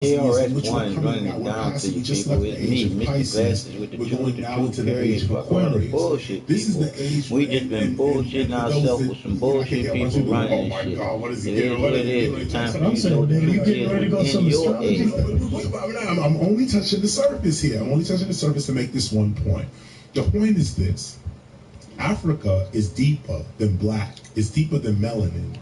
KRS-One is running down to you people. It's me, Mr. Glasses with the trUtH period. Fuck all the bullshit, people. We just been bullshitting ourselves with some bullshit people running and shit. It is what it is. It's time for you to know the truth is in your head. I'm only touching the surface here. I'm only touching the surface to make this one point. The point is this. Africa is deeper than black. It's deeper than melanin.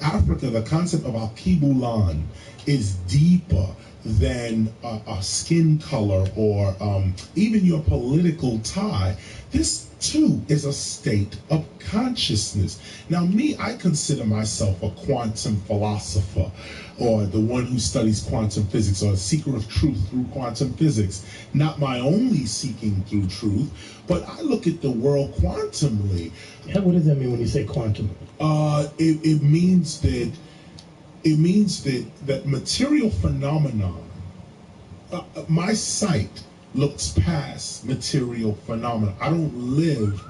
Africa, the concept of Alkebulan is deeper than a skin color or even your political tie. This too is a state of consciousness. Now me, I consider myself a quantum philosopher, or the one who studies quantum physics, or a seeker of truth through quantum physics. Not my only seeking through truth, but I look at the world quantumly. What does that mean when you say quantum? It means that material phenomenon, my sight looks past material phenomena. I don't live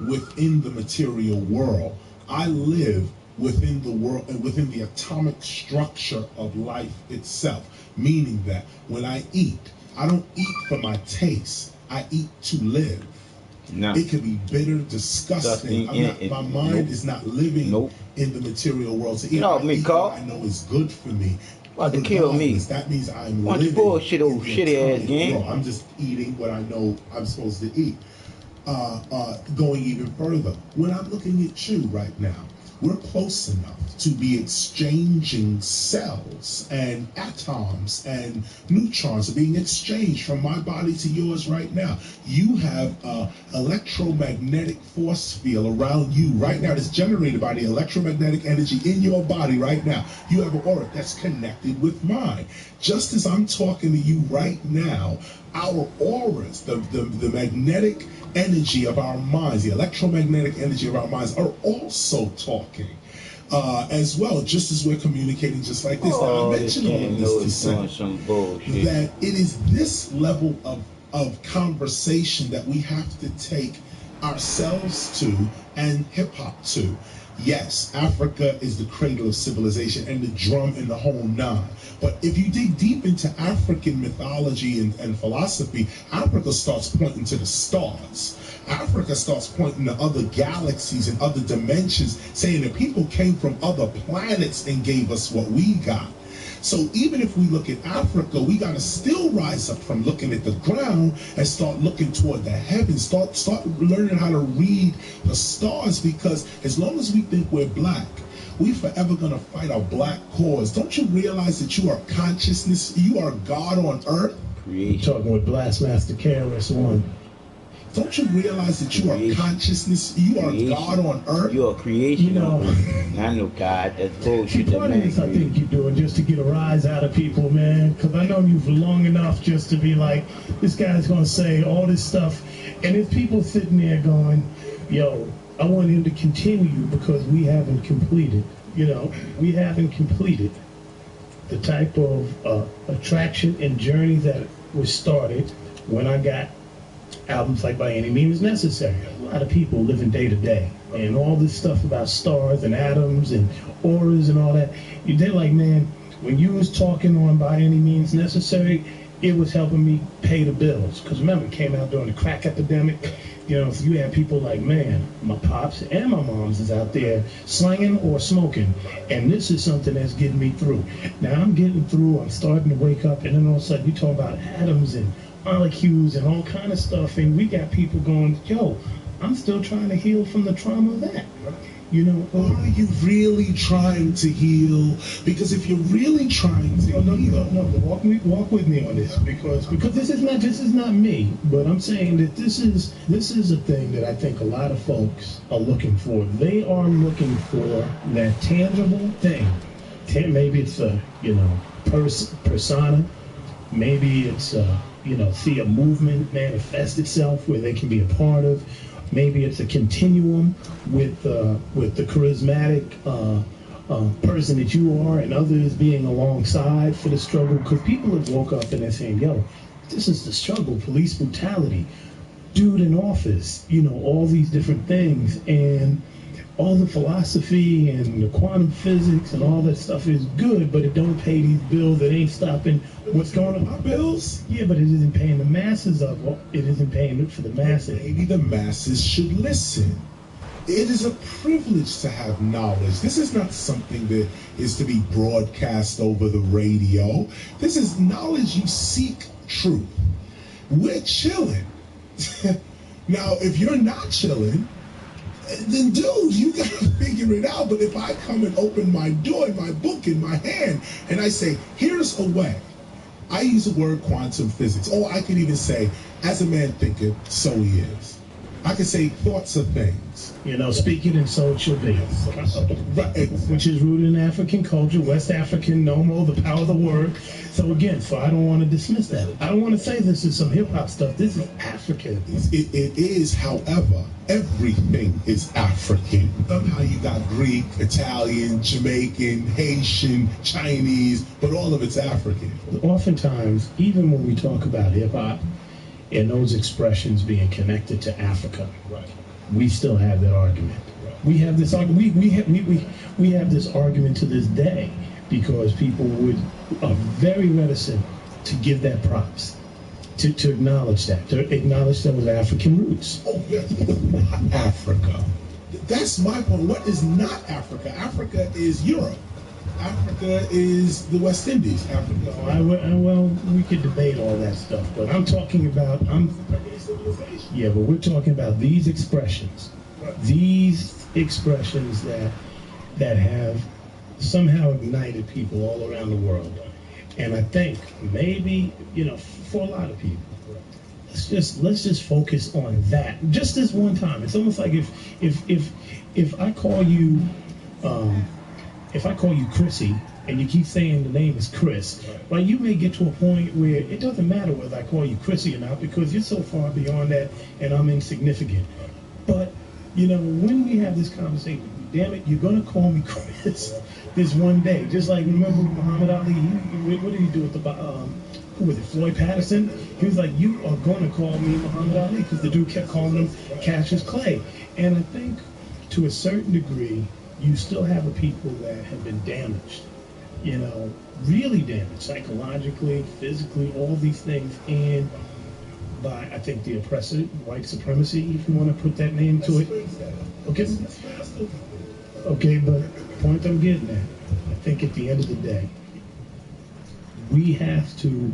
within the material world. I live within the world and within the atomic structure of life itself. Meaning that when I eat, I don't eat for my taste. I eat to live. No. It can be bitter, disgusting. My mind is not living in the material world. So no, me, Carl. I know is good for me. About to kill me. That means I'm Bunch living. Of bullshit, old shitty ass game. I'm just eating what I know I'm supposed to eat. Going even further, when I'm looking at you right now, we're close enough to be exchanging cells and atoms and neutrons are being exchanged from my body to yours right now. You have an electromagnetic force field around you right now that's generated by the electromagnetic energy in your body right now. You have an aura that's connected with mine. Just as I'm talking to you right now, our auras, the magnetic energy of our minds, the electromagnetic energy of our minds are also talking as well, just as we're communicating just like this. Now, I mentioned all of this to say that it is this level of conversation that we have to take ourselves to and hip-hop to. Yes, Africa is the cradle of civilization and the drum and the whole nine. But if you dig deep into African mythology and philosophy, Africa starts pointing to the stars. Africa starts pointing to other galaxies and other dimensions, saying that people came from other planets and gave us what we got. So even if we look at Africa, we got to still rise up from looking at the ground and start looking toward the heavens, start learning how to read the stars, because as long as we think we're black, we forever going to fight our black cause. Don't you realize that you are consciousness? You are God on earth? Creation. Talking with Blastmaster KRS-One. Don't you realize that you are consciousness? You are God on earth. You are creation. You know, I know God. That's bullshit. Part of this, I think you're doing just to get a rise out of people, man. Because I know you for long enough just to be like, this guy's going to say all this stuff, and there's people sitting there going, "Yo, I want him to continue because we haven't completed. You know, we haven't completed the type of attraction and journey that was started when I got." Albums like By Any Means Necessary. A lot of people living day to day, and all this stuff about stars and atoms and auras and all that. They're like, man, when you was talking on By Any Means Necessary, it was helping me pay the bills. Because remember, it came out during the crack epidemic. You know, so you had people like, man, my pops and my moms is out there slanging or smoking, and this is something that's getting me through. Now I'm getting through. I'm starting to wake up, and then all of a sudden you talk about atoms and molecules and all kind of stuff, and we got people going, yo, I'm still trying to heal from the trauma of that. You know, are you really trying to heal? Because if you're really trying to heal, walk with me on this, because this is not me, but I'm saying that this is a thing that I think a lot of folks are looking for. They are looking for that tangible thing. Maybe it's a persona. Maybe it's see a movement manifest itself where they can be a part of. Maybe it's a continuum with the charismatic person that you are and others being alongside for the struggle. Because people have woke up and they're saying, yo, this is the struggle, police brutality, dude in office, all these different things. And all the philosophy and the quantum physics and all that stuff is good, but it don't pay these bills. It ain't stopping what's going on. Our bills? Yeah, but it isn't paying the masses of it. It isn't paying it for the masses. Maybe the masses should listen. It is a privilege to have knowledge. This is not something that is to be broadcast over the radio. This is knowledge. You seek truth. We're chilling. Now, if you're not chilling, then dude, you gotta figure it out. But if I come and open my door and my book in my hand and I say, here's a way. I use the word quantum physics. Or I could even say, as a man thinketh, so he is. I could say thoughts of things. You know, speaking and so it shall be. Which is rooted in African culture, West African, Nomo, the power of the word. So again, I don't want to dismiss that. I don't want to say this is some hip-hop stuff. This is African. It is, however, everything is African. Somehow you got Greek, Italian, Jamaican, Haitian, Chinese, but all of it's African. Oftentimes, even when we talk about hip-hop, and those expressions being connected to Africa, right, we still have that argument. Right. We have this argument. We have this argument to this day because people are very reticent to give that props, to acknowledge that, those African roots. Oh, not Africa. That's my point. What is not Africa? Africa is Europe. Africa is the West Indies. Africa. Well, we could debate all that stuff, but I'm talking about but we're talking about these expressions, that have somehow ignited people all around the world, and I think maybe for a lot of people, let's just focus on that just this one time. It's almost like if I call you. If I call you Chrissy and you keep saying the name is Chris, right, you may get to a point where it doesn't matter whether I call you Chrissy or not because you're so far beyond that and I'm insignificant. But, when we have this conversation, damn it, you're going to call me Chris this one day. Just like, remember Muhammad Ali, what did he do with who was it, Floyd Patterson? He was like, you are going to call me Muhammad Ali because the dude kept calling him Cassius Clay. And I think to a certain degree, you still have a people that have been damaged, really damaged psychologically, physically, all these things, and by, I think, the oppressive white supremacy, if you want to put that name to it. Okay, but the point I'm getting at, I think at the end of the day, we have to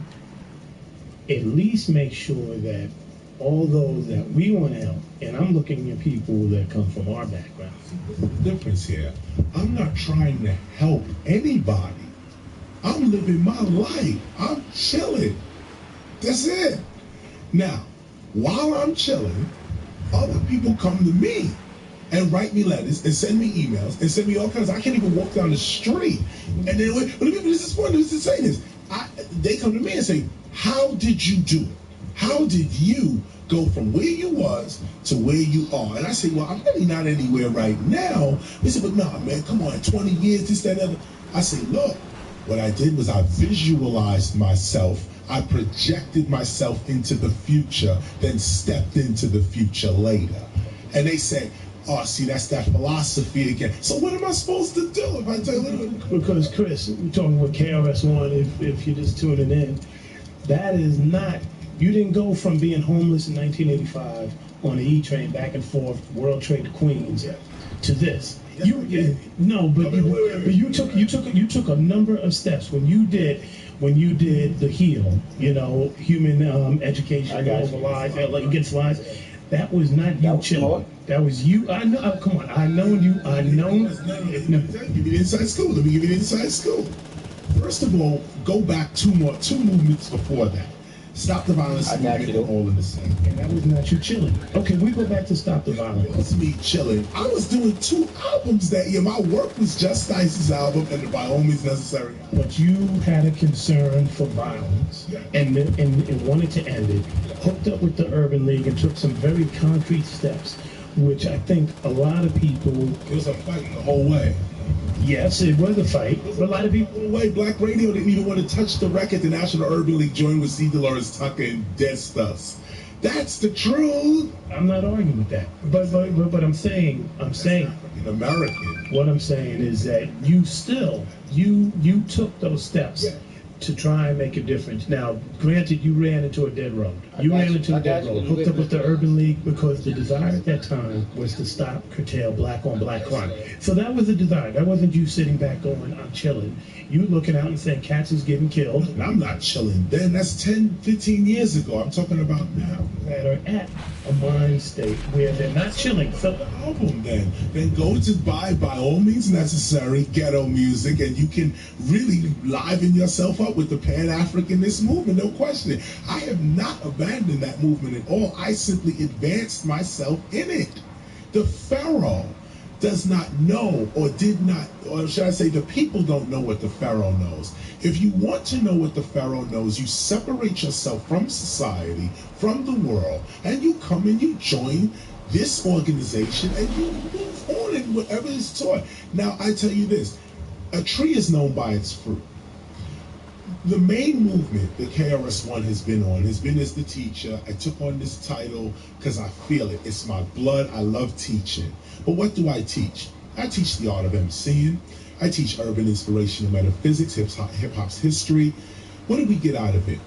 at least make sure that all those that we want to help, and I'm looking at people that come from our background. There's a difference here. I'm not trying to help anybody. I'm living my life. I'm chilling. That's it. Now, while I'm chilling, other people come to me and write me letters and send me emails and send me all kinds. I can't even walk down the street. And then, this is funny. This is saying this. They come to me and say, "How did you do it? How did you go from where you was to where you are?" And I say, well, I'm really not anywhere right now. They said, but nah, man, come on, 20 years, this, that, and other. I say, look, what I did was I visualized myself. I projected myself into the future, then stepped into the future later. And they say, oh, see, that's that philosophy again. So what am I supposed to do if I tell you? Because, Chris, we're talking with KRS-One, if you're just tuning in, that is not... You didn't go from being homeless in 1985 on the E train back and forth, World Trade to Queens, to this. You took a number of steps when you did the HEAL, human education over lies, against lies. That was not you chilling. That was you. I know. Come on. I know you. I know. Let me give you the inside scoop. Let me give you the inside scoop. First of all, go back two movements before that. Stop the Violence movement, all in the same. And that was not you chilling. Okay, we go back to Stop the Violence. It was me chilling. I was doing 2 albums that year. My work was Just Ice's album and the By All Means Necessary album. But you had a concern for violence and wanted to end it, hooked up with the Urban League and took some very concrete steps, which I think a lot of people... It was a fight the whole way. Yes, it was a fight. But a lot of people... Black radio didn't even want to touch the record. The National Urban League joined with C. Dolores Tucker and Dead Stuffs. That's the truth. I'm not arguing with that. But I'm saying African American. What I'm saying is that you still you took those steps to try and make a difference. Now, granted, you ran into a dead road. You ran into a dead road, hooked up with the Urban League, because the desire at that time was to stop, curtail black-on-black crime. So that was the desire. That wasn't you sitting back going, I'm chilling. You looking out and saying, cats is getting killed. And I'm not chilling then. That's 10, 15 years ago. I'm talking about now. That are at a mind state where they're not chilling. So the album then go to by all means necessary ghetto music, and you can really liven yourself up with the Pan-Africanist movement, no question. I have not abandoned that movement at all. I simply advanced myself in it. The Pharaoh does not know, or did not, or should I say the people don't know what the Pharaoh knows. If you want to know what the Pharaoh knows, you separate yourself from society, from the world, and you come and you join this organization and you move on in whatever is taught. Now, I tell you this, a tree is known by its fruit. The main movement that KRS-One has been on has been as the teacher. I took on this title because I feel it. It's my blood. I love teaching. But what do I teach? I teach the art of emceeing. I teach urban inspirational metaphysics, hip-hop's history. What do we get out of it?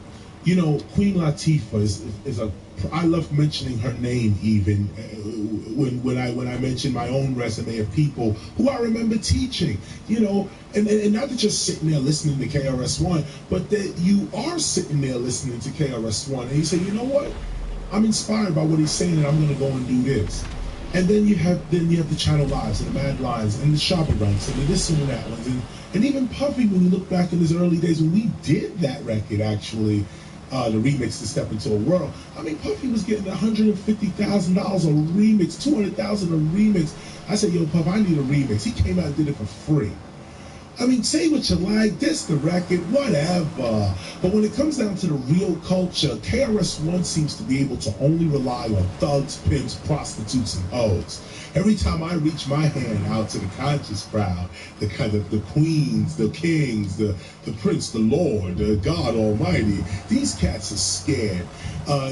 You know, Queen Latifah is a, I love mentioning her name even when I mention my own resume of people who I remember teaching, you know, and not just sitting there listening to KRS-One, but that you are sitting there listening to KRS-One and you say, you know what, I'm inspired by what he's saying and I'm going to go and do this. And then you have the Channel Lives and the Mad Lives and the Shabba Ranks and the this and that ones, and even Puffy, when you look back in his early days when we did that record actually, the remix to Step Into a World. I mean, Puffy was getting $150,000 a remix, $200,000 a remix. I said, yo, Puff, I need a remix. He came out and did it for free. I mean, say what you like, this the record, whatever. But when it comes down to the real culture, KRS-One seems to be able to only rely on thugs, pimps, prostitutes, and hoes. Every time I reach my hand out to the conscious crowd, the kind of the queens, the kings, the prince, the lord, the God Almighty, these cats are scared.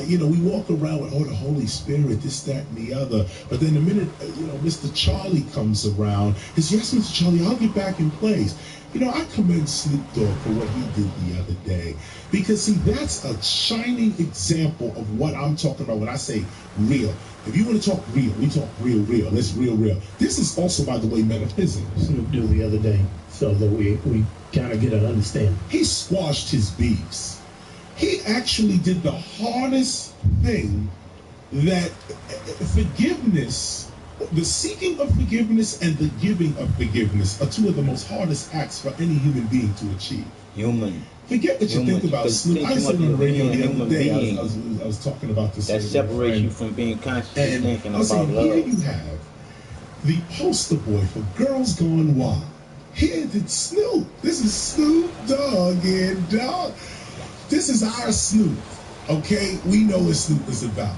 You know, we walk around with, oh, the Holy Spirit, this, that, and the other. But then the minute, you know, Mr. Charlie comes around, he says, yes, Mr. Charlie, I'll get back in place. You know, I commend Snoop Dogg for what he did the other day. Because, see, that's a shining example of what I'm talking about when I say real. If you want to talk real, we talk real. Let's real. This is also, by the way, metaphysics. Snoop Dogg the other day, so that we kind of get an understanding. He squashed his beefs. He actually did the hardest thing that forgiveness, the seeking of forgiveness and the giving of forgiveness are two of the most hardest acts for any human being to achieve. Forget what you think about Snoop. I was on the radio the other day. I was talking about this. That separates you from being conscious and thinking about saying, love. Here you have the poster boy for Girls Gone Wild. Here did Snoop. This is Snoop Dogg and Dog. This is our Snoop. Okay, we know what Snoop is about.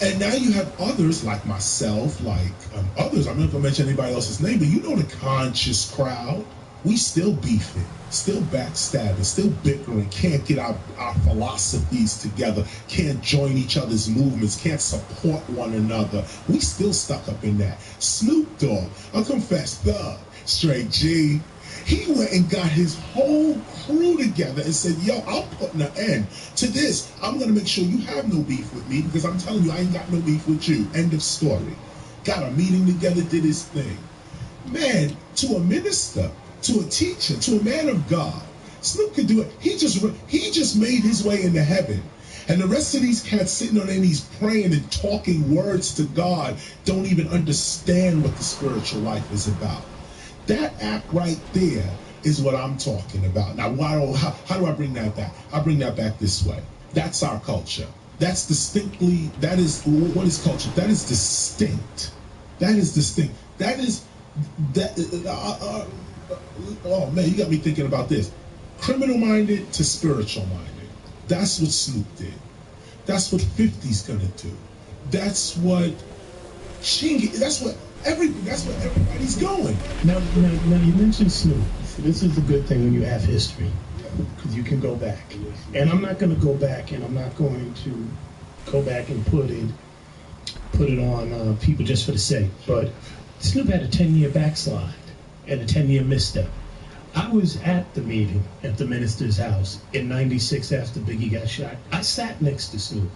And now you have others like myself, like others. I'm not going to mention anybody else's name, but you know the conscious crowd. We still beefing, still backstabbing, still bickering, can't get our philosophies together, can't join each other's movements, can't support one another. We still stuck up in that. Snoop Dogg, I'll confess, Thug, Straight G, he went and got his whole crew together and said, yo, I'm putting an end to this. I'm going to make sure you have no beef with me because I'm telling you I ain't got no beef with you. End of story. Got a meeting together, did his thing. Man, to a minister, to a teacher, to a man of God, Snoop could do it. He just made his way into heaven. And the rest of these cats sitting on their knees praying and talking words to God don't even understand what the spiritual life is about. That act right there is what I'm talking about. Now, how do I bring that back? I bring that back this way. That's our culture. That's distinctly, that is, what is culture? That is distinct. That is distinct. That is, oh man, you got me thinking about this. Criminal-minded to spiritual-minded. That's what Snoop did. That's what 50's gonna do. That's what Chingy, that's what everybody's going. Now you mentioned Snoop. So this is a good thing when you have history, because you can go back. And I'm not going to go back, and I'm not going to go back and put it on people just for the sake. But Snoop had a 10-year backslide and a 10-year misstep. I was at the meeting at the minister's house in '96 after Biggie got shot. I sat next to Snoop.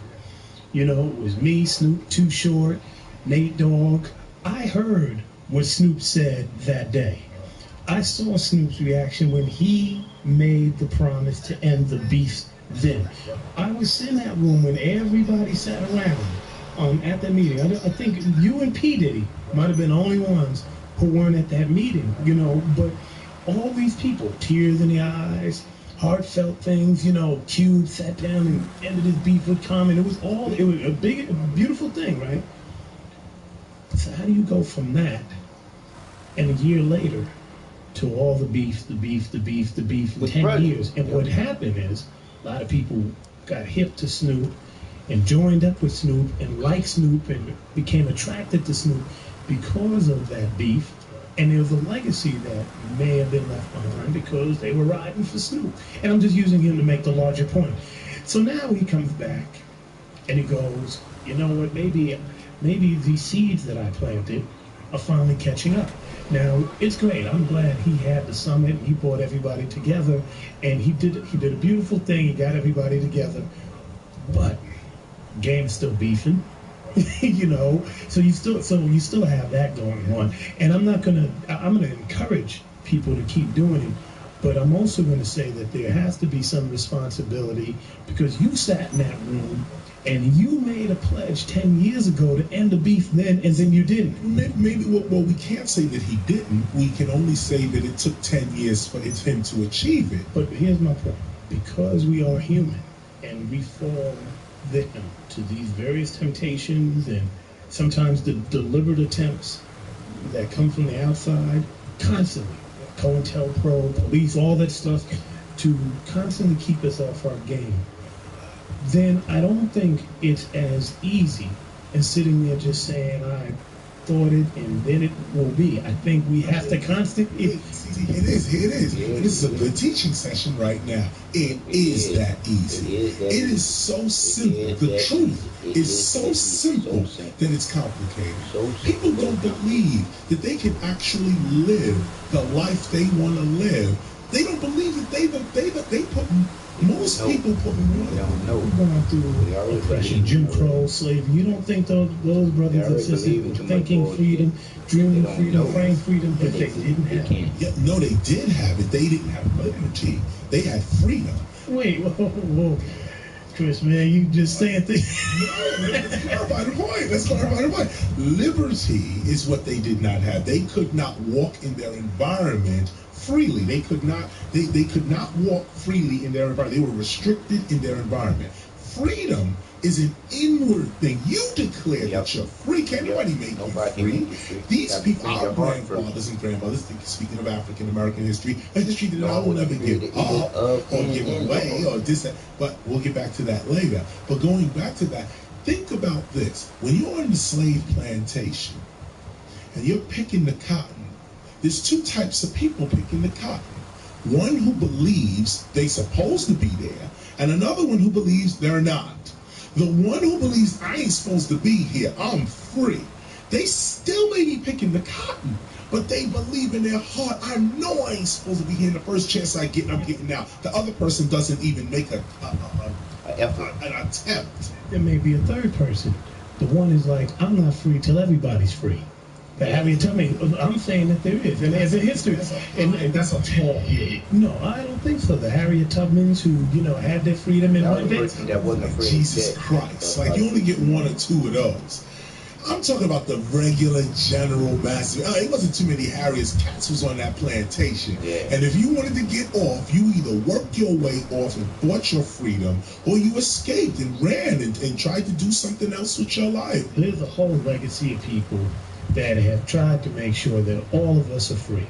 You know, it was me, Snoop, Too Short, Nate Dogg. I heard what Snoop said that day. I saw Snoop's reaction when he made the promise to end the beef then. I was in that room when everybody sat around at that meeting. I think you and P. Diddy might have been the only ones who weren't at that meeting, you know, but all these people, tears in the eyes, heartfelt things, you know, Cube sat down and ended his beef with Common. It was a big, beautiful thing, right? So how do you go from that and a year later to all the beef for 10 years? And what happened is a lot of people got hip to Snoop and joined up with Snoop and liked Snoop and became attracted to Snoop because of that beef. And there was a legacy that may have been left behind because they were riding for Snoop. And I'm just using him to make the larger point. So now he comes back and he goes, you know what, maybe these seeds that I planted are finally catching up. Now, it's great. I'm glad he had the summit. He brought everybody together, and he did a beautiful thing. He got everybody together. But game's still beefing. You know, so you still have that going on, and I'm gonna encourage people to keep doing it, but I'm also going to say that there has to be some responsibility because you sat in that room and you made a pledge 10 years ago to end the beef then, and then you didn't. Maybe well, we can't say that he didn't. We can only say that it took 10 years for him to achieve it. But here's my point: because we are human and we fall victim to these various temptations and sometimes the deliberate attempts that come from the outside constantly, COINTELPRO, police, all that stuff, to constantly keep us off our game, then I don't think it's as easy as sitting there just saying, I thought it and then it will be. I think we have to constantly... It is. This is a good teaching session right now. It is that easy. It is so simple. The truth is so simple that it's complicated. People don't believe that they can actually live the life they want to live. They don't believe that they put... Most people put going through oppression, Jim Crow, slavery. You don't think those brothers and sisters were thinking freedom, dreaming freedom, praying freedom, but they didn't have it? Yeah, no, they did have it. They didn't have liberty. They had freedom. Wait, whoa. Chris, man, you just saying things. Let's clarify the point. Liberty is what they did not have. They could not walk in their environment freely. They could not walk freely in their environment. They were restricted in their environment. Freedom is an inward thing. You declare that you're free. Can't nobody make you free. These people, our grandfathers and grandmothers, speaking of African American history, a history that I will never give up or give away or this, that. But we'll get back to that later. But going back to that, think about this. When you're on the slave plantation and you're picking the cotton, there's two types of people picking the cotton. One who believes they're supposed to be there, and another one who believes they're not. The one who believes I ain't supposed to be here, I'm free, they still may be picking the cotton, but they believe in their heart, I know I ain't supposed to be here. The first chance I get, I'm getting out. The other person doesn't even make an attempt. There may be a third person. The one is like, I'm not free till everybody's free. But Harriet Tubman, I'm saying that there is, and there's a history. And that's a tall. No, I don't think so. The Harriet Tubmans who, had their freedom and that wasn't afraid. Jesus Christ. Like, you only get one or two of those. I'm talking about the regular general master. It wasn't too many Harriet's cats was on that plantation. Yeah. And if you wanted to get off, you either worked your way off and bought your freedom, or you escaped and ran and tried to do something else with your life. There's a whole legacy of people that have tried to make sure that all of us are free.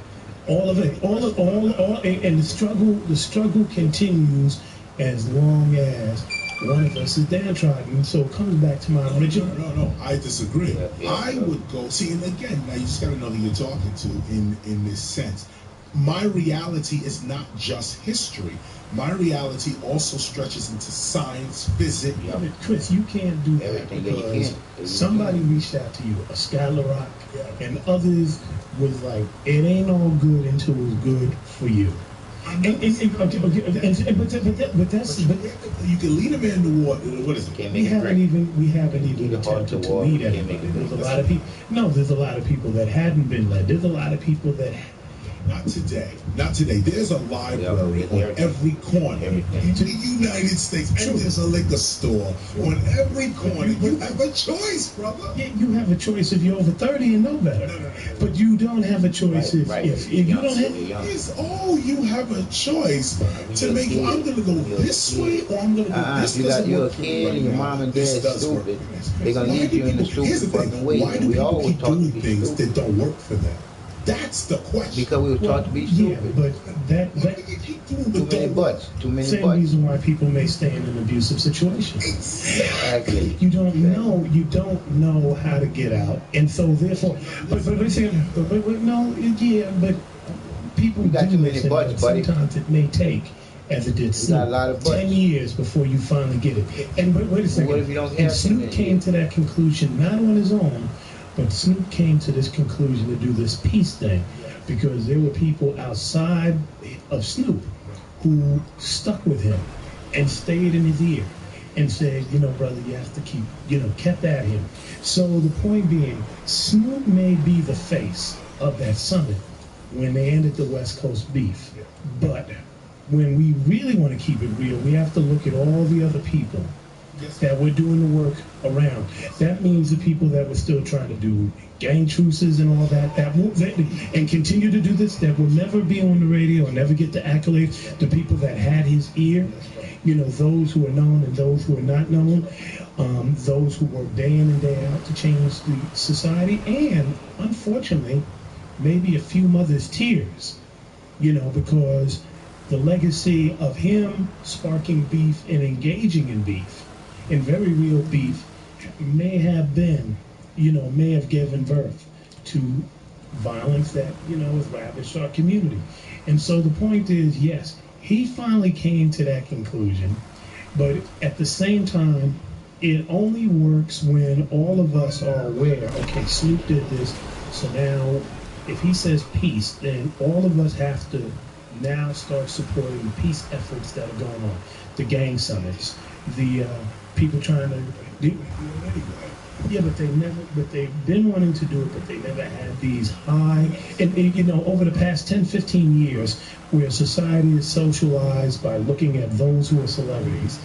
All of it, and the struggle continues as long as one of us is downtrodden. So it comes back to my original. No, I disagree. I would go, see, and again, now you just got to know who you're talking to in this sense. my reality is not just history. My reality also stretches into science, physics. Yeah, but Chris, you can't do that because somebody reached out to you, a Skylar Rock, and others was like, it ain't all good until it's good for you. But that's you can lead a man to war. What is it? We haven't even attempted to lead anybody. There's a lot of people. No, there's a lot of people that hadn't been led. There's a lot of people that. Not today. Not today. There's a library on every corner in the United States, and there's a liquor store on every corner. You have a choice, brother. Yeah, you have a choice if you're over 30 and know better. No. But you don't have a choice if you don't have. It's all you have a choice to make. I'm gonna go this way, or I'm gonna go this way. You're a kid, and your mom and dad stupid. They're gonna lead you in the stupid fucking way. Why do people keep doing things that don't work for them? That's the question. Because we were taught to be stupid. Yeah, but that too many same butts. reason why people may stay in an abusive situation. Exactly. You don't know how to get out, and so therefore, but people got do too many butts, buddy. Sometimes it may take, as it did Snoop, 10 years before you finally get it. And wait a second. What if you don't and Snoop came to that conclusion not on his own. But Snoop came to this conclusion to do this peace thing because there were people outside of Snoop who stuck with him and stayed in his ear and said, brother, you have to keep, kept at him. So the point being, Snoop may be the face of that summit when they ended the West Coast beef. But when we really want to keep it real, we have to look at all the other people that were doing the work around. That means the people that were still trying to do gang truces and all that and continue to do this, that will never be on the radio and never get the accolades. The people that had his ear, those who are known and those who are not known, those who work day in and day out to change the society, and unfortunately, maybe a few mothers' tears, because the legacy of him sparking beef and engaging in beef, in very real beef, may have given birth to violence that, has ravished our community. And so the point is, yes, he finally came to that conclusion, but at the same time, it only works when all of us are aware, okay, Snoop did this, so now if he says peace, then all of us have to now start supporting the peace efforts that are going on, the gang summits, the people trying to do but they've been wanting to do it, but they never had these high, and over the past 10, 15 years, where society is socialized by looking at those who are celebrities,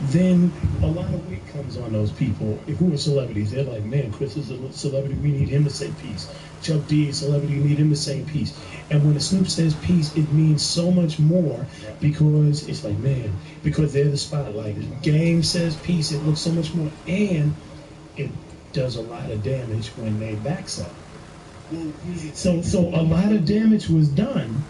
then a lot of weight comes on those people who are celebrities. They're like, man, Chris is a celebrity, we need him to say peace. Chuck D is a celebrity, we need him to say peace. And when the Snoop says peace, it means so much more because it's like, man, because they're the spotlight. The game says peace, it looks so much more, and it does a lot of damage when they backs up. So a lot of damage was done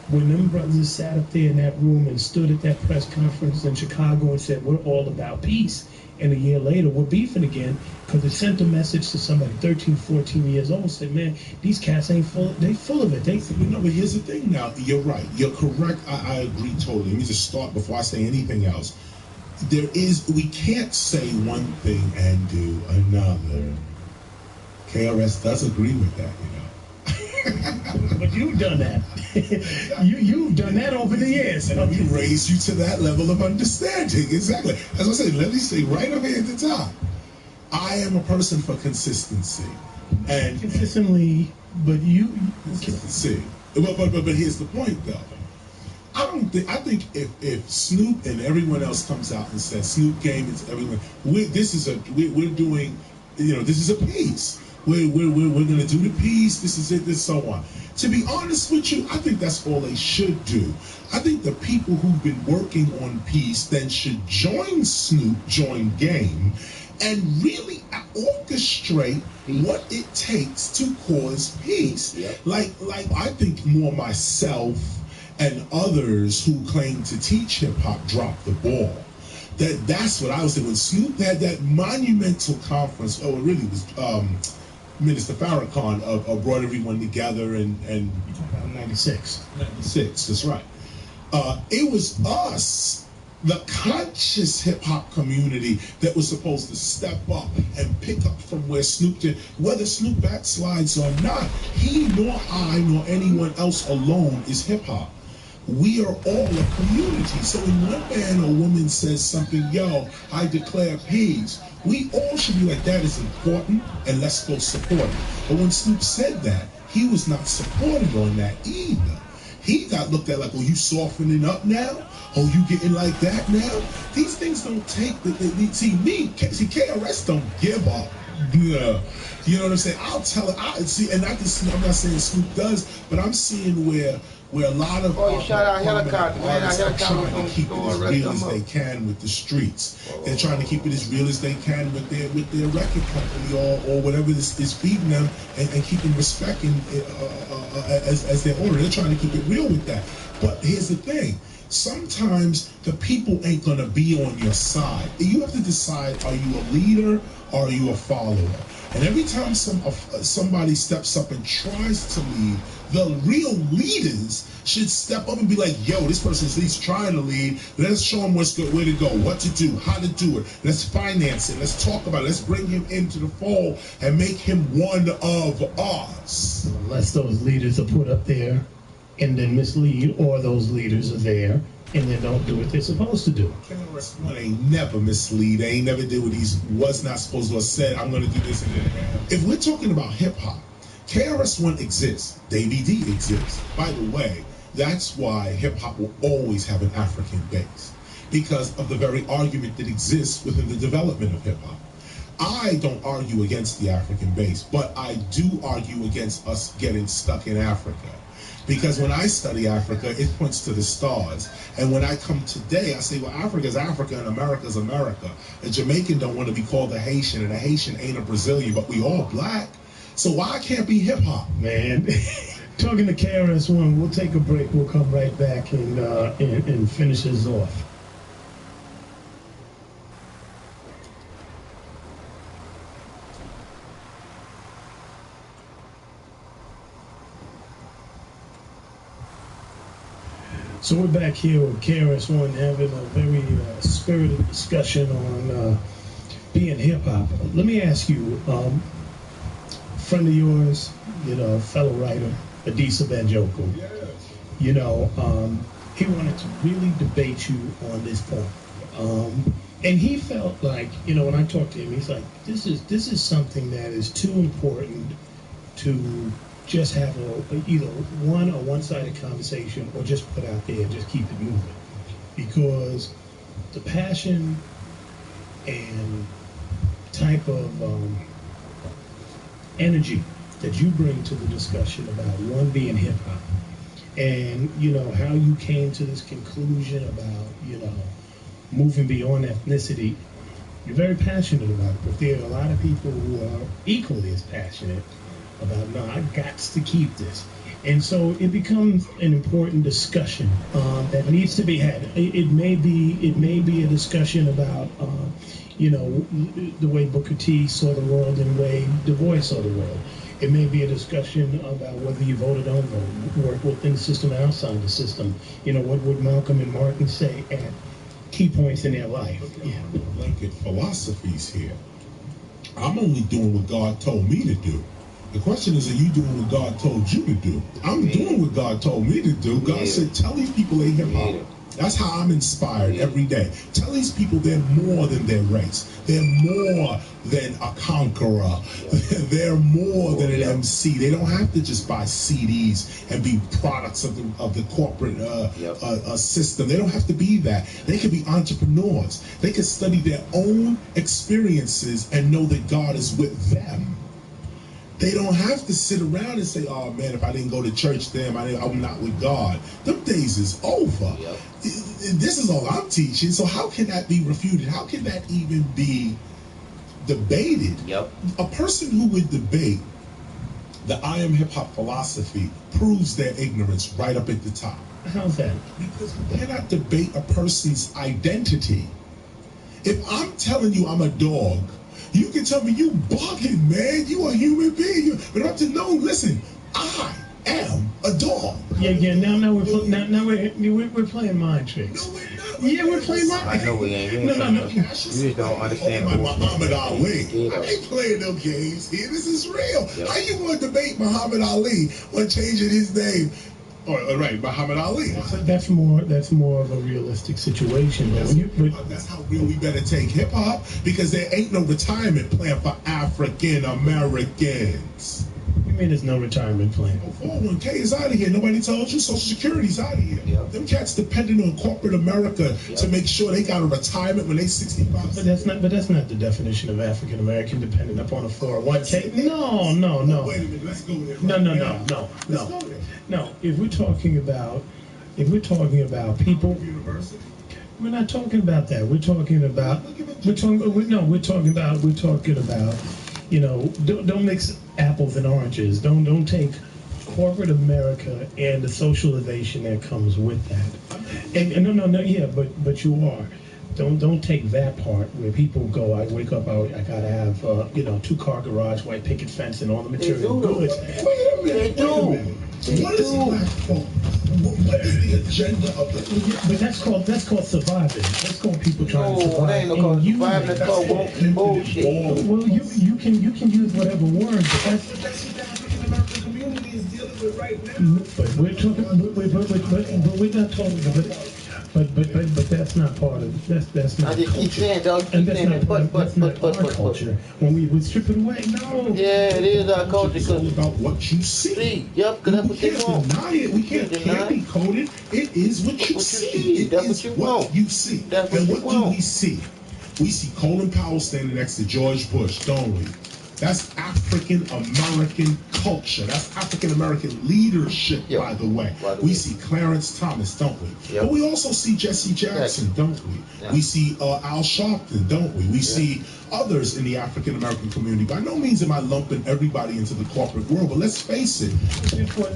when them brothers sat up there in that room and stood at that press conference in Chicago and said, we're all about peace. And a year later, we're beefing again because it sent a message to somebody 13, 14 years old, said, man, these cats ain't full, they full of it. But here's the thing now. You're right. You're correct. I agree totally. Let me just start before I say anything else. We can't say one thing and do another. KRS does agree with that, But you've done that. You've done that over the years. And we raised you to that level of understanding. Exactly. As I said, let me say right over here at the top, I am a person for consistency. And consistently, but consistency. But here's the point, though. I think if Snoop and everyone else comes out and says Snoop game is everyone, we're doing, this is a piece. We're going to do the piece. This is it. This so on. To be honest with you, I think that's all they should do. I think the people who've been working on peace then should join Snoop, join Game, and really orchestrate what it takes to cause peace. Yep. Like I think more myself and others who claim to teach hip hop dropped the ball. That's what I was saying when Snoop had that monumental conference. Oh, it really was. Minister Farrakhan brought everyone together and You're talking about 96. 96, that's right. It was us, the conscious hip-hop community, that was supposed to step up and pick up from where Snoop did. Whether Snoop backslides or not, he nor I nor anyone else alone is hip-hop. We are all a community. So when one man or woman says something, yo, I declare peace, we all should be like, that is important, and let's go support it. But when Snoop said that, he was not supported on that either. He got looked at like, oh, you softening up now? Oh, you getting like that now? These things don't take, see, KRS don't give up. Yeah. You know what I'm saying? I'll tell it. I'm not saying Snoop does, but I'm seeing where a lot of you shot out helicopter, man. artists are trying to keep it as real as they can with the streets. They're trying to keep it as real as they can with their record company or whatever is feeding them and keeping respect as their owner. They're trying to keep it real with that. But here's the thing. Sometimes the people ain't gonna be on your side. You have to decide, are you a leader or are you a follower? And every time somebody steps up and tries to lead, the real leaders should step up and be like, yo, this person's at least trying to lead. Let's show him where to go, what to do, how to do it. Let's finance it. Let's talk about it. Let's bring him into the fold and make him one of us. Unless those leaders are put up there and then mislead, or those leaders are there and they don't do what they're supposed to do. KRS-One ain't never mislead. They ain't never did what he was not supposed to have said. I'm going to do this and that. If we're talking about hip-hop, KRS-One exists. tHE exists. By the way, that's why hip-hop will always have an African base, because of the very argument that exists within the development of hip-hop. I don't argue against the African base, but I do argue against us getting stuck in Africa. Because when I study Africa, it points to the stars. And when I come today, I say, well, Africa's Africa and America's America. A Jamaican don't want to be called a Haitian, and a Haitian ain't a Brazilian, but we all black. So why can't be hip-hop? Man, talking to KRS-One, we'll take a break. We'll come right back and finish this off. So we're back here with KRS-One having a very spirited discussion on being hip-hop. Let me ask you, friend of yours, fellow writer, Adisa Banjoko, he wanted to really debate you on this point. And he felt like, when I talked to him, he's like, this is something that is too important to just have either one-sided conversation or just put out there and just keep it moving. Because the passion and type of energy that you bring to the discussion about one being hip-hop and, how you came to this conclusion about, moving beyond ethnicity, you're very passionate about it. But there are a lot of people who are equally as passionate about, no, I got to keep this. And so it becomes an important discussion that needs to be had. It may be a discussion about, the way Booker T saw the world and the way Du Bois saw the world. It may be a discussion about whether you voted on vote, work within the system and outside the system. What would Malcolm and Martin say at key points in their life? Yeah. Blanket philosophies here. I'm only doing what God told me to do. The question is, are you doing what God told you to do? I'm doing what God told me to do. God said, tell these people they hip-hop. That's how I'm inspired every day. Tell these people they're more than their race. They're more than a conqueror. They're more than an MC. They don't have to just buy CDs and be products of the corporate system. They don't have to be that. They can be entrepreneurs. They can study their own experiences and know that God is with them. They don't have to sit around and say, oh man, if I didn't go to church, then I'm not with God. Them days is over. Yep. This is all I'm teaching. So how can that be refuted? How can that even be debated? Yep. A person who would debate the I am hip hop philosophy proves their ignorance right up at the top. How's that? Because you cannot debate a person's identity. If I'm telling you I'm a dog, You can tell me you bugging, man. You a human being. But up to no, listen, I am a dog. Yeah. Now we're playing mind tricks. No, we're not. Yeah, we're playing mind. I know we ain't. No. You just don't understand. Oh, Muhammad Ali. I ain't playing them games here. This is real. Yep. How you want to debate Muhammad Ali when changing his name? All right, Muhammad Ali. That's more of a realistic situation. That's how real we better take hip hop, because there ain't no retirement plan for African Americans. You mean there's no retirement plan? 401k is out of here. Nobody told you. Social Security's out of here. Yep. Them cats depending on corporate America to make sure they got a retirement when they 65. But that's not the definition of African American, dependent upon a 401k. No. Wait a minute. Let's go there. No. Let's go there. No. If we're talking about people, University. we're not talking about that. We're talking about. You know, don't mix apples and oranges. Don't take corporate America and the socialization that comes with that. And no, yeah, but you are. Don't take that part where people go, I wake up, I gotta have 2-car garage, white picket fence, and all the material goods. Wait a minute. What is black folk? What is the agenda of the? But that's called surviving. That's called people trying to survive. That ain't no called surviving. That's called woke bullshit. Well, you can use whatever word, but that's what the African American community is dealing with right now. But we're talking. But we're not talking. But that's not part of that's not. I just keep saying, dog. And that's not our culture. When we would strip it away, no. Yeah, it is our culture. It's all about what you see. Yep, because that's what they want. Deny it. We can't decode it. It is what you see. It is what you see. And what do we see? We see Colin Powell standing next to George Bush, don't we? That's African American culture. That's African American leadership, by the way. We see Clarence Thomas, don't we? But we also see Jesse Jackson, don't we? We see Al Sharpton, don't we? We see others in the African American community. By no means am I lumping everybody into the corporate world, but let's face it.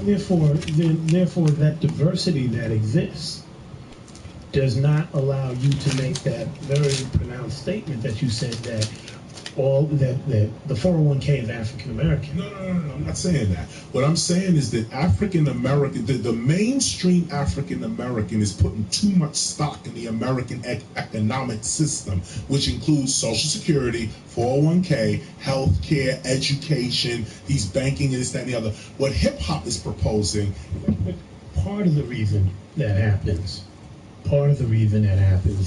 Therefore, that diversity that exists does not allow you to make that very pronounced statement that you said that the 401k is African American. No, I'm not saying that. What I'm saying is that African American, the mainstream African American is putting too much stock in the American economic system, which includes Social Security, 401k, healthcare, education, these banking, and this, that, and the other. What hip hop is proposing. But part of the reason that happens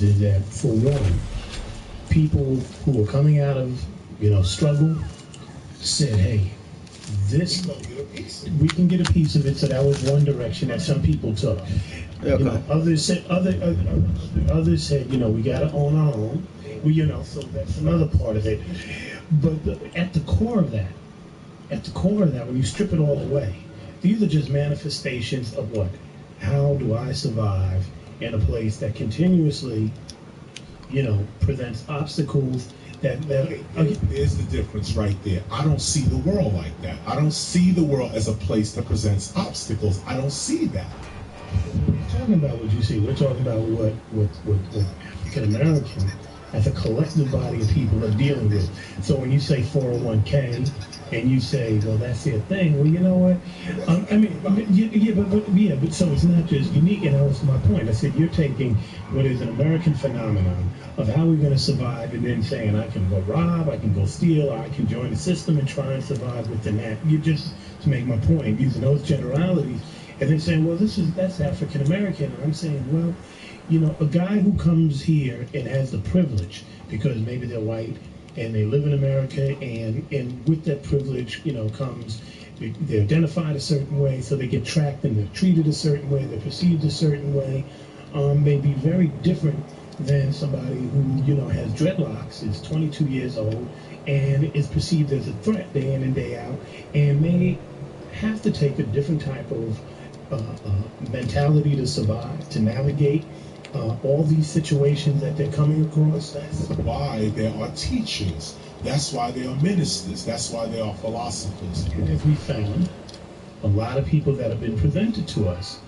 is that, for one, people who are coming out of, struggle said, hey, this, we can get a piece of it. So that was one direction that some people took. Others said, we got to own our own. So that's another part of it. But at the core of that, when you strip it all away, these are just manifestations of what? How do I survive in a place that continuously presents obstacles there's the difference right there. I don't see the world like that. I don't see the world as a place that presents obstacles. I don't see that. We're talking about what you see. We're talking about what African American as a collective body of people are dealing with. So when you say 401k and you say, well, that's their thing, well, you know what? But so it's not just unique, and that was my point. I said, you're taking what is an American phenomenon of how we're going to survive, and then saying, I can go rob, I can go steal, or I can join the system and try and survive within that. You just, to make my point, using those generalities, and then saying, well, that's African American. And I'm saying, well, a guy who comes here and has the privilege, because maybe they're white and they live in America, and with that privilege, comes, they're identified a certain way, so they get tracked and they're treated a certain way, they're perceived a certain way, may be very different than somebody who, has dreadlocks, is 22 years old, and is perceived as a threat day in and day out, and may have to take a different type of mentality to survive, to navigate all these situations that they're coming across. That's why there are teachers. That's why there are ministers. That's why there are philosophers. And as we found, a lot of people that have been presented to us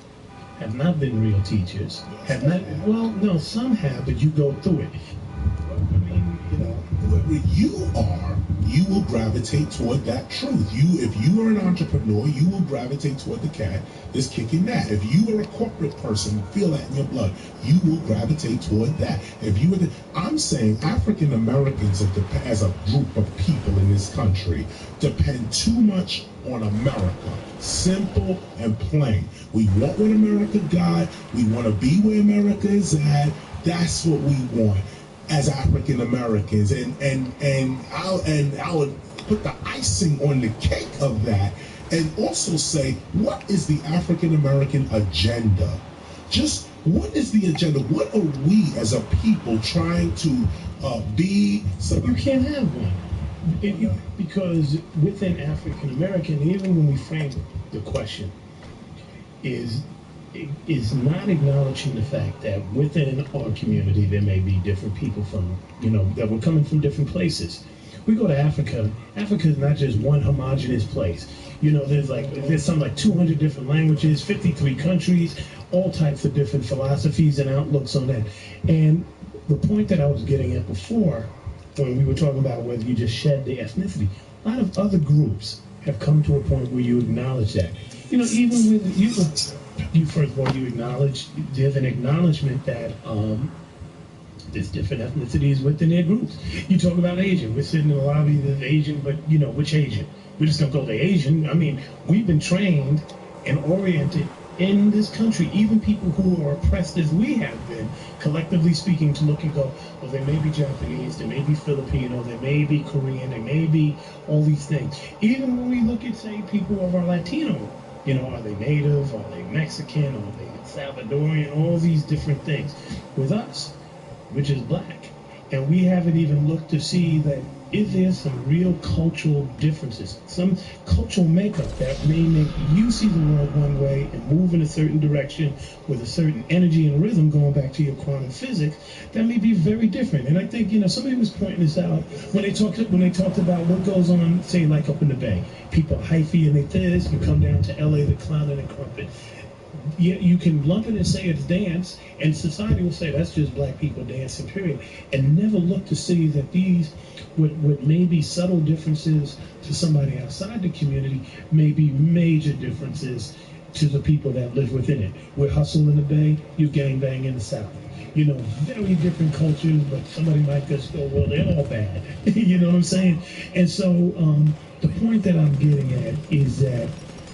have not been real teachers. Have not. Well, no, some have, but you go through it. I mean, whoever you are, you will gravitate toward that truth. If you are an entrepreneur, you will gravitate toward the cat that's kicking that. If you are a corporate person, feel that in your blood, you will gravitate toward that. If you are I'm saying African Americans as a group of people in this country depend too much on America. Simple and plain. We want what America got. We want to be where America is at. That's what we want as African Americans, and I would put the icing on the cake of that, and also say, what is the African American agenda? Just what is the agenda? What are we as a people trying to be? You can't have one, because within African American, even when we frame the question, is not acknowledging the fact that within our community there may be different people from, that we're coming from different places. We go to Africa. Africa is not just one homogenous place. There's something like 200 different languages, 53 countries, all types of different philosophies and outlooks on that. And the point that I was getting at before, when we were talking about whether you just shed the ethnicity, a lot of other groups have come to a point where you acknowledge that. Even with you first of all, you acknowledge, there's an acknowledgement that there's different ethnicities within their groups. You talk about Asian. We're sitting in the lobby, there's Asian, but which Asian? We're just going to go to Asian. I mean, we've been trained and oriented in this country, even people who are oppressed as we have been, collectively speaking, to look and go, well, they may be Japanese, they may be Filipino, they may be Korean, they may be all these things. Even when we look at, say, people of our Latino, are they Native, are they Mexican, are they Salvadorian, all these different things. With us, which is black, and we haven't even looked to see that is there some real cultural differences, some cultural makeup that may make you see the world one way and move in a certain direction with a certain energy and rhythm, going back to your quantum physics, that may be very different. And I think, somebody was pointing this out when they talked about what goes on, say, like up in the Bay. People hyphenate this, you come down to LA, the clown and the crumpet. You can lump it and say it's dance, and society will say that's just black people dancing, period, and never look to see that these, what may be subtle differences to somebody outside the community, may be major differences to the people that live within it. We're hustle in the Bay, you gangbang in the South. Very different cultures, but somebody might just go, well, they're all bad. You know what I'm saying? And so the point that I'm getting at is that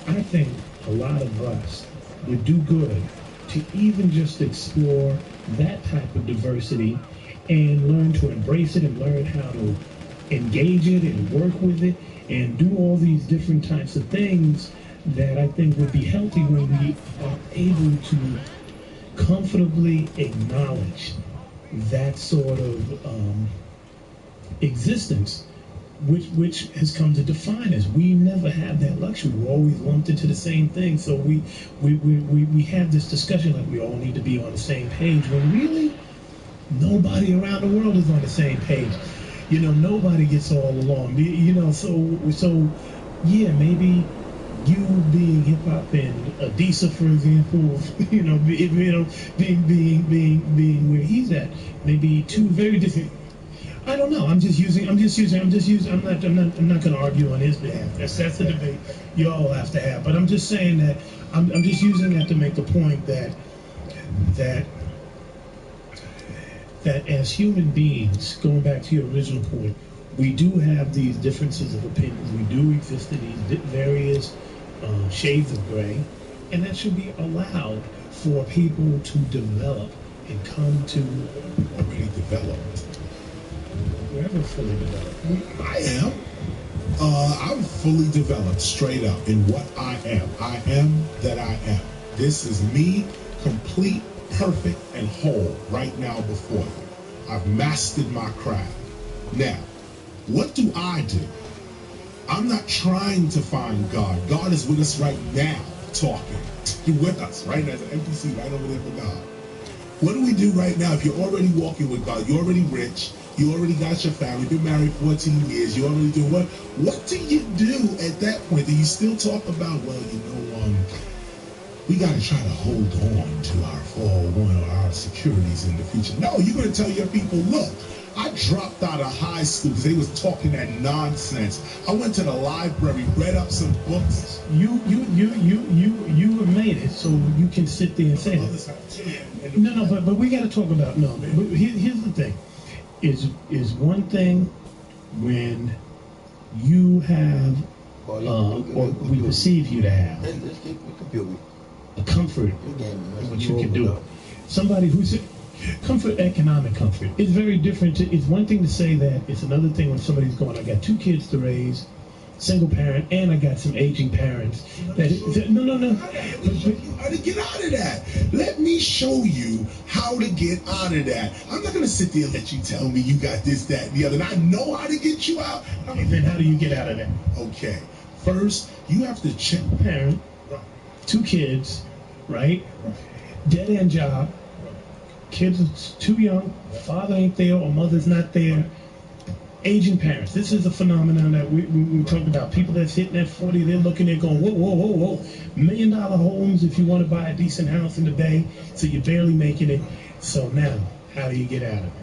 I think a lot of us would do good to even just explore that type of diversity and learn to embrace it and learn how to engage it and work with it and do all these different types of things that I think would be healthy when we are able to comfortably acknowledge that sort of existence, which has come to define us. We never have that luxury. We're always lumped into the same thing. So we have this discussion like we all need to be on the same page, when really nobody around the world is on the same page. Nobody gets all along. So yeah, maybe you being hip hop and Adisa, for example, being where he's at, maybe two very different. I don't know. I'm not going to argue on his behalf. That's the debate you all have to have. But I'm just saying that I'm just using that to make the point that as human beings, going back to your original point, we do have these differences of opinions. We do exist in these various shades of gray, and that should be allowed for people to develop and come to already developed. We're ever fully developed. I am. I'm fully developed, straight up, in what I am. I am that I am. This is me, complete, perfect, and whole, right now before you. I've mastered my craft. Now, what do I do? I'm not trying to find God. God is with us right now, talking. He's with us, right? There's an empty seat right over there for God. What do we do right now? If you're already walking with God, you're already rich, you already got your family, been married 14 years, you already do what do you do at that point? Do you still talk about, well, we got to try to hold on to our 401 or our securities in the future? No, you're going to tell your people, look, I dropped out of high school because they was talking that nonsense. I went to the library, read up some books. You have made it, so you can sit there and say it. No, but we got to talk about here's the thing: is one thing when you have or we perceive you to have a comfort in what you can do. Somebody who's comfort, economic comfort. It's very different. It's one thing to say that. It's another thing when somebody's going, I got 2 kids to raise, single parent, and I got some aging parents. How to get out of that? Let me show you how to get out of that. I'm not going to sit there and let you tell me you got this, that, and the other. And I know how to get you out. And then how do you get out of that? Okay. First, you have to check. Parent, 2 kids, right? Dead end job. Kids are too young, father ain't there or mother's not there. Aging parents. This is a phenomenon that we talked about. People that's hitting that 40, they're looking, they're going, whoa. $1 million homes if you want to buy a decent house in the Bay, so you're barely making it. So now, how do you get out of it?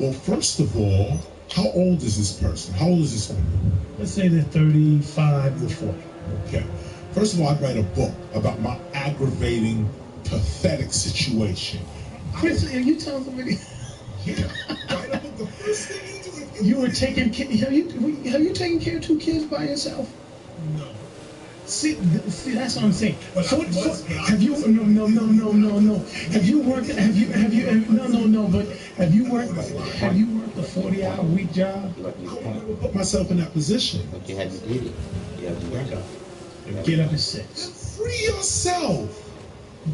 Well, first of all, how old is this person? How old is this woman? Let's say they're 35 to 40. Okay. First of all, I'd write a book about my aggravating, pathetic situation. Chris, are you telling somebody? Yeah. Write a book. The first thing you do is you were taking care. Have you taken care of 2 kids by yourself? No. See, that's what I'm saying. Have you? No. Have you worked? Have you worked a 40-hour week job? I never put myself in that position. But you had to get it. You have to work out. Get up at 6. Free yourself.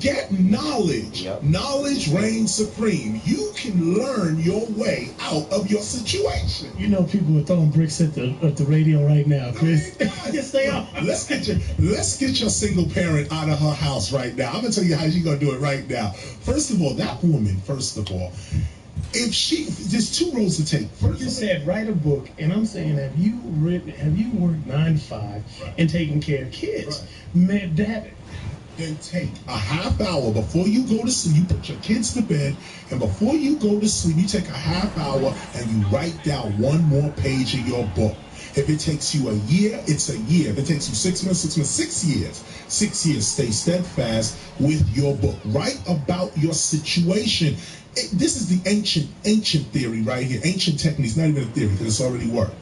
Get knowledge. Yep. Knowledge reigns supreme. You can learn your way out of your situation. You know, people are throwing bricks at the radio right now, Chris. Yes, they are. Let's get your single parent out of her house right now. I'm gonna tell you how she's gonna do it right now. First of all, that woman. First of all, there's 2 roads to take. First, you said write a book, and I'm saying, have you worked 9 to 5 and taken care of kids? Right. Man, then take a half hour before you go to sleep. You put your kids to bed, and before you go to sleep, you take a half hour and you write down 1 more page of your book. If it takes you a year, it's a year. If it takes you 6 months, 6 months, 6 years. 6 years, stay steadfast with your book. Write about your situation. This is the ancient theory right here. Ancient techniques, not even a theory, because it's already worked.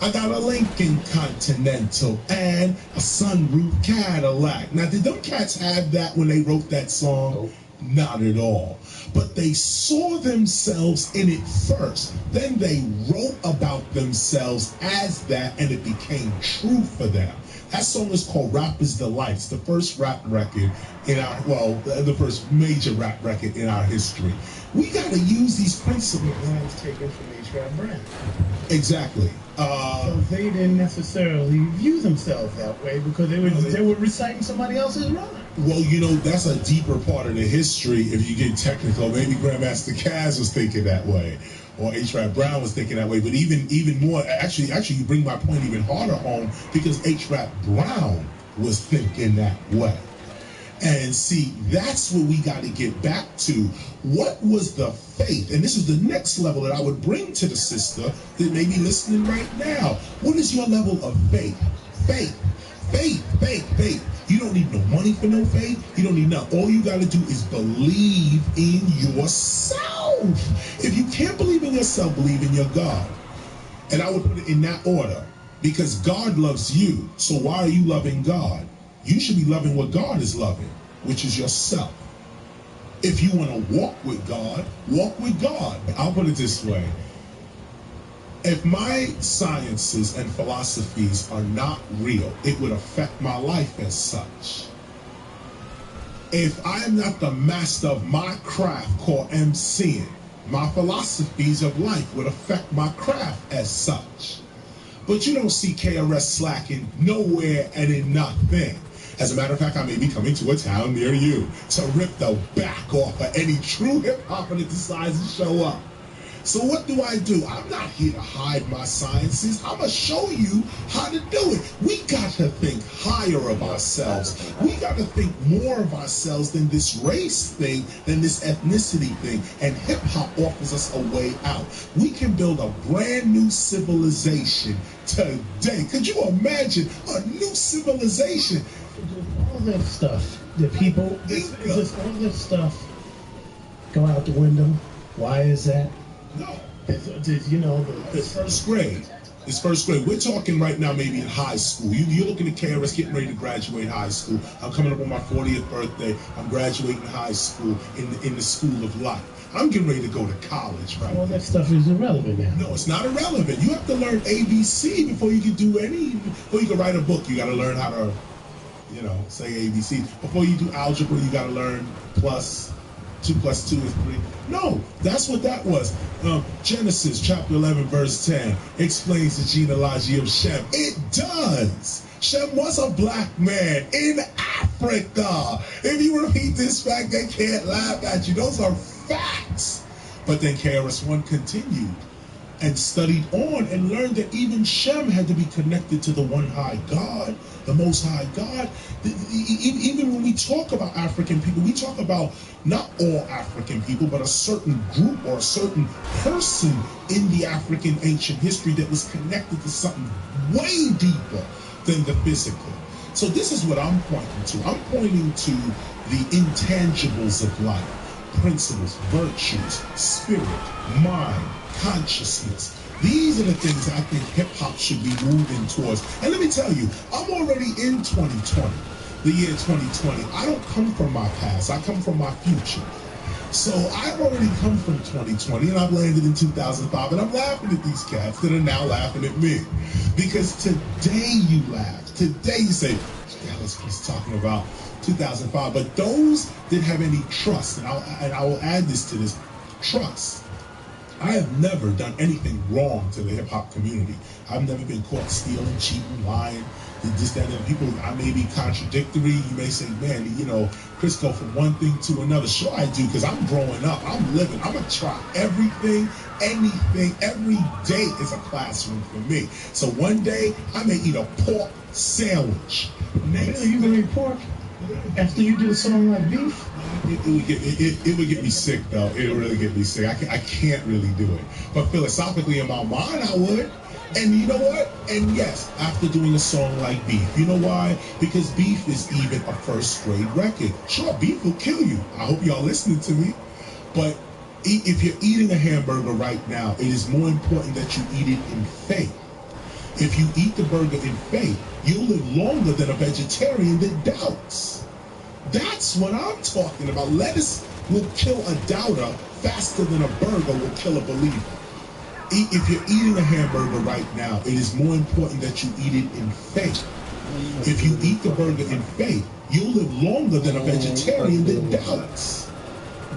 I got a Lincoln Continental and a sunroof Cadillac. Now, did them cats have that when they wrote that song? Nope. Not at all. But they saw themselves in it first. Then they wrote about themselves as that, and it became true for them. That song is called Rapper's Delight. It's the first rap record in the first major rap record in our history. We got to use these principles. Lines taken from H.R. Brown. Exactly. So they didn't necessarily view themselves that way because they were reciting somebody else's rhyme. Well, that's a deeper part of the history. If you get technical, maybe Grandmaster Caz was thinking that way, or H.R. Brown was thinking that way. But even more, actually, you bring my point even harder home because H.R. Brown was thinking that way. And see, that's what we got to get back to. What was the faith? And this is the next level that I would bring to the sister that may be listening right now. What is your level of faith? Faith. You don't need no money for no faith. You don't need nothing. All you got to do is believe in yourself. If you can't believe in yourself, believe in your God. And I would put it in that order. Because God loves you. So why are you loving God? You should be loving what God is loving, which is yourself. If you want to walk with God, walk with God. I'll put it this way. If my sciences and philosophies are not real, it would affect my life as such. If I am not the master of my craft called MCing, my philosophies of life would affect my craft as such. But you don't see KRS slacking nowhere and in nothing. As a matter of fact, I may be coming to a town near you to rip the back off of any true hip-hopper that decides to show up. So what do? I'm not here to hide my sciences. I'm going to show you how to do it. We got to think higher of ourselves. We got to think more of ourselves than this race thing, than this ethnicity thing. And hip-hop offers us a way out. We can build a brand new civilization today. Could you imagine a new civilization? All that stuff, the people, just all that stuff go out the window. Why is that? No. You know, It's first grade. It's first grade. We're talking right now maybe in high school. You're looking at KRS getting ready to graduate high school. I'm coming up on my 40th birthday. I'm graduating high school in the school of life. I'm getting ready to go to college, right? All that stuff is irrelevant now. No, it's not irrelevant. You have to learn ABC before you can do before you can write a book. You got to learn how to, say ABC. Before you do algebra, you got to learn plus 2 plus 2 is 3. No, that's what that was. Genesis chapter 11 verse 10 explains the genealogy of Shem. It does. Shem was a black man in Africa. If you repeat this fact, they can't laugh at you. Those are facts. But then KRS-One continued and studied on and learned that even Shem had to be connected to the one high God, the most high God. Even when we talk about African people, we talk about not all African people, but a certain group or a certain person in the African ancient history that was connected to something way deeper than the physical. So this is what I'm pointing to. I'm pointing to the intangibles of life. Principles, virtues, spirit, mind, consciousness. These are the things I think hip-hop should be moving towards. And let me tell you, I'm already in 2020, the year 2020. I don't come from my past. I come from my future. So I've already come from 2020, and I've landed in 2005, and I'm laughing at these cats that are now laughing at me. Because today you laugh. Today you say, yeah, he's talking about 2005. But those that have any trust, and I will add this to this, trust. I have never done anything wrong to the hip-hop community. I've never been caught stealing, cheating, lying, this, that, and people. I may be contradictory. You may say, man, Chris go from one thing to another. Sure I do, because I'm growing up. I'm living. I'm going to try everything, anything. Every day is a classroom for me. So one day, I may eat a pork sandwich. Next, you going to eat pork? After you do a song like Beef? It would get me sick, though. It would really get me sick. I can't really do it. But philosophically, in my mind, I would. And you know what? And yes, after doing a song like Beef. You know why? Because Beef is even a first-grade record. Sure, Beef will kill you. I hope y'all listening to me. But if you're eating a hamburger right now, it is more important that you eat it in faith. If you eat the burger in faith, you'll live longer than a vegetarian that doubts. That's what I'm talking about. Lettuce will kill a doubter faster than a burger will kill a believer. If you're eating a hamburger right now, it is more important that you eat it in faith. If you eat the burger in faith, you'll live longer than a vegetarian that doubts.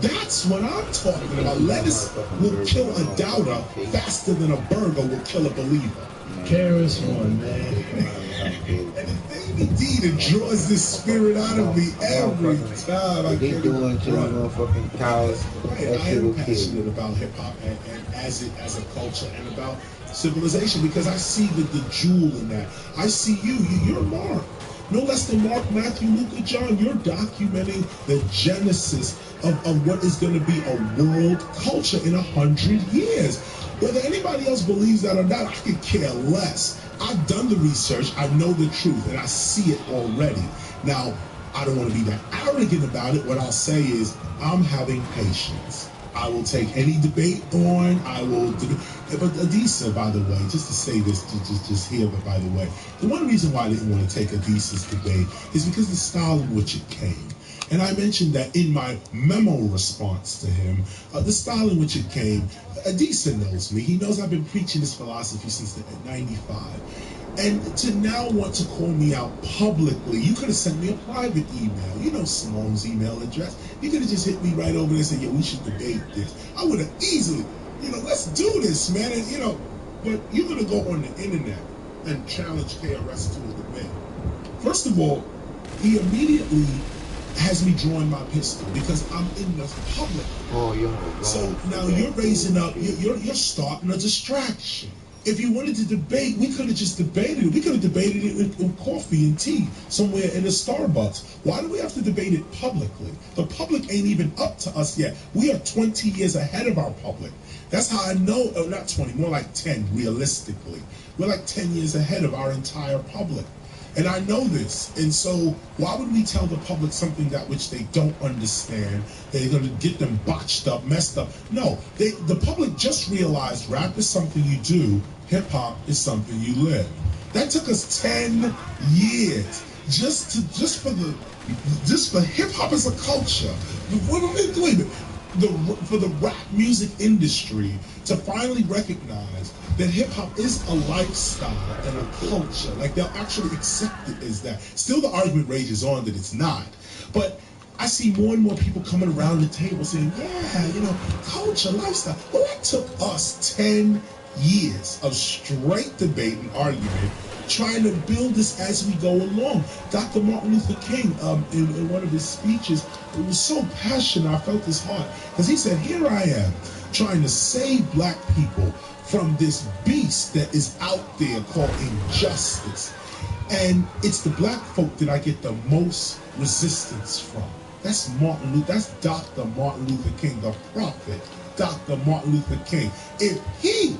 That's what I'm talking about. Lettuce will kill a doubter faster than a burger will kill a believer. KRS-One, man. And the thing indeed, it draws this spirit out of me every time. I They doing to the motherfucking cows. Right, I am passionate about hip hop and as a culture and about civilization because I see the jewel in that. I see you're Mark. No less than Mark, Matthew, Luca, John. You're documenting the genesis of what is going to be a world culture in 100 years. Whether anybody else believes that or not, I could care less. I've done the research, I know the truth, and I see it already. Now, I don't want to be that arrogant about it. What I'll say is, I'm having patience. I will take any debate on, but Adisa, by the way, just to say this, just here, but by the way, the one reason why I didn't want to take Adisa's debate is because the style in which it came. And I mentioned that in my memo response to him, the style in which it came, Adisa knows me. He knows I've been preaching this philosophy since '95. And to now want to call me out publicly, you could have sent me a private email. You know Simone's email address. You could have just hit me right over there and said, yeah, we should debate this. I would have easily, let's do this, man. And, but you're going to go on the internet and challenge KRS to a debate. First of all, he immediately has me drawing my pistol because I'm in the public. Oh, so now you're raising up, you're starting a distraction. If you wanted to debate, we could have just debated it. We could have debated it with coffee and tea somewhere in a Starbucks. Why do we have to debate it publicly? The public ain't even up to us yet. We are 20 years ahead of our public. That's how I know, not 20, more like 10 realistically. We're like 10 years ahead of our entire public. And I know this. And so why would we tell the public something that which they don't understand? They're going to get them botched up, messed up. No, the public just realized rap is something you do, hip hop is something you live. That took us 10 years just for hip hop as a culture. For the rap music industry to finally recognize that hip-hop is a lifestyle and a culture. Like, they'll actually accept it as that. Still, the argument rages on that it's not. But I see more and more people coming around the table saying, yeah, you know, culture, lifestyle. Well, that took us 10 years of straight debate and argument trying to build this as we go along. Dr. Martin Luther King, in one of his speeches, it was so passionate, I felt his heart, because he said, here I am, trying to save black people from this beast that is out there called injustice. And it's the black folk that I get the most resistance from. That's that's Dr. Martin Luther King, the prophet, Dr. Martin Luther King. If he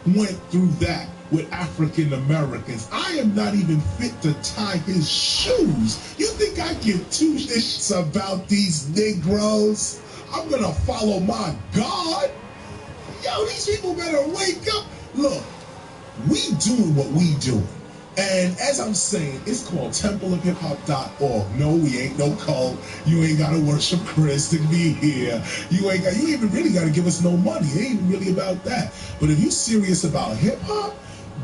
went through that with African Americans, I am not even fit to tie his shoes. You think I give two shits about these Negroes? I'm gonna follow my God. Yo, these people better wake up. Look, we doing what we doing. And as I'm saying, it's called templeofhiphop.org. No, we ain't no cult. You ain't gotta worship Chris to be here. You even really gotta give us no money. It ain't really about that. But if you serious about hip hop,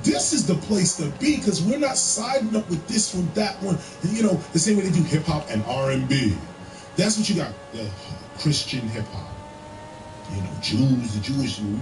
this is the place to be, because we're not siding up with this one, that one. You know, the same way they do hip hop and R&B. That's what you got, Christian hip hop. You know,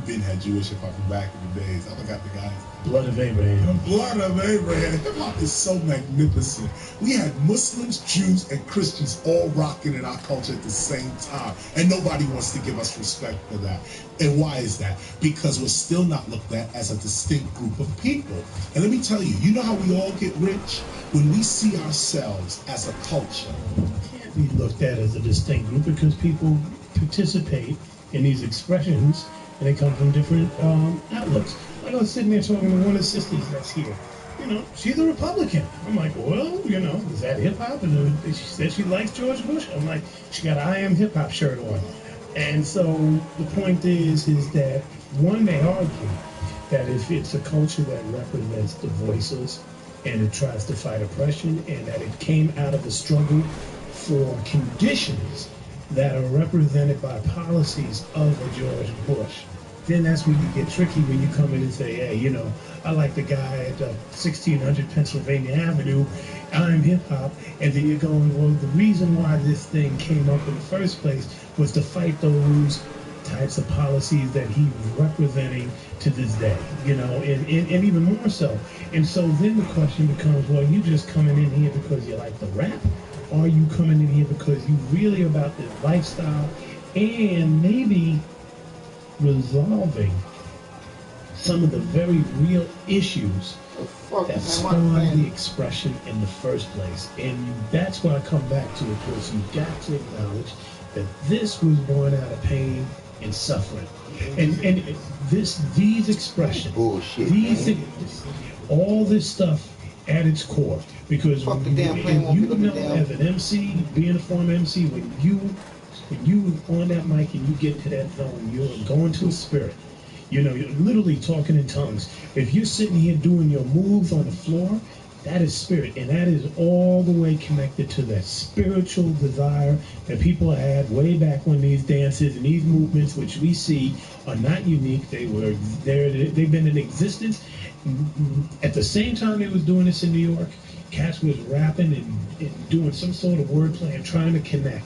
we've had Jewish hip hop from back in the days. I forgot the guys. Blood of Abraham. The blood of Abraham. Hip hop is so magnificent. We had Muslims, Jews, and Christians all rocking in our culture at the same time. And nobody wants to give us respect for that. And why is that? Because we're still not looked at as a distinct group of people. And let me tell you, you know how we all get rich? When we see ourselves as a culture. We can't be looked at as a distinct group because people participate in these expressions, and they come from different outlooks. Like, I was sitting there talking to one of the sisters that's here. You know, she's a Republican. I'm like, well, you know, is that hip hop? And she said she likes George Bush. I'm like, she got an I Am Hip Hop shirt on. And so the point is that one may argue that if it's a culture that represents the voiceless and it tries to fight oppression, and that it came out of the struggle for conditions that are represented by policies of a George Bush, then that's when you get tricky, when you come in and say, hey, you know, I like the guy at 1600 Pennsylvania Avenue, I'm hip hop, and then you're going, well, the reason why this thing came up in the first place was to fight those types of policies that he was representing to this day, you know, and even more so. And so then the question becomes, well, you just coming in here because you like the rap? Or are you coming in here because you really about this lifestyle and maybe resolving some of the very real issues that spawned the expression in the first place? And that's why I come back to it, because you've got to acknowledge that this was born out of pain and suffering. And these expressions, bullshit, all this stuff at its core, because when you know, as an MC, being a former MC, when you on that mic and you get to that zone, you're going to a spirit. You know, you're literally talking in tongues. If you're sitting here doing your moves on the floor, that is spirit, and that is all the way connected to that spiritual desire that people had way back when these dances and these movements, which we see, are not unique. They've been in existence. At the same time they was doing this in New York, cats was rapping and doing some sort of wordplay and trying to connect.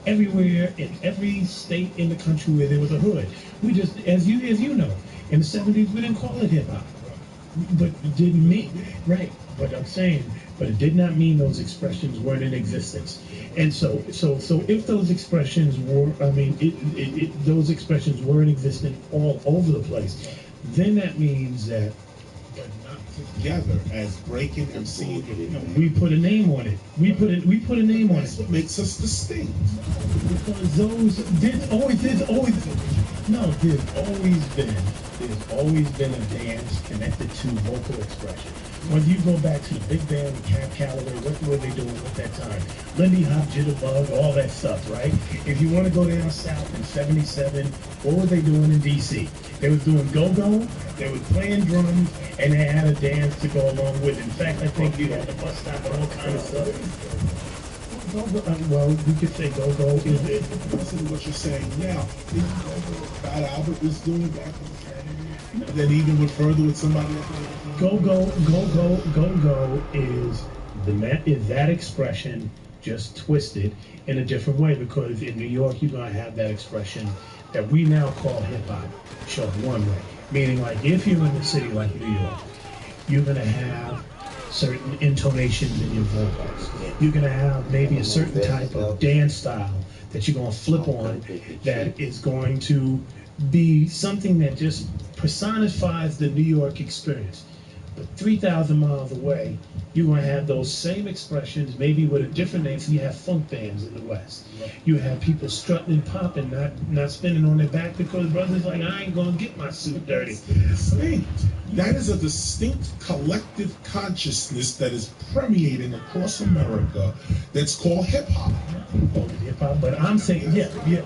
Everywhere, in every state in the country where there was a hood. We just, as you know, in the 70s we didn't call it hip hop. But it didn't mean, right, but I'm saying, but it did not mean those expressions weren't in existence. And so if those expressions were, those expressions were in existence all over the place, then that means that together as breaking and seeing. We put a name on it. We put a name on That's it. what makes us distinct. Because there's always been a dance connected to vocal expression. When you go back to the big band with Cap Calloway, what were they doing at that time? Lindy Hop, Jitterbug, all that stuff, right? If you want to go down south in '77, what were they doing in DC? They was doing go-go, they was playing drums, and they had a dance to go along with it. In fact, I think you had the bus stop and all kind of stuff. Well, we could say go-go is it. Listen to what you're saying now. Fat Albert was doing back in the day. Then even with further with somebody else. Go-go is that expression just twisted in a different way, because in New York you're gonna have that expression that we now call hip-hop shown one way. Meaning, like, if you're in a city like New York, you're gonna have certain intonations in your vocals. You're gonna have maybe a certain type of dance style that you're gonna flip on that is going to be something that just personifies the New York experience. But 3,000 miles away, you're going to have those same expressions, maybe with a different name. So you have funk bands in the West. You have people strutting and popping, not spinning on their back because brothers like, I ain't going to get my suit dirty. Distinct. That is a distinct collective consciousness that is permeating across America that's called hip-hop. Hip-hop, but I'm saying,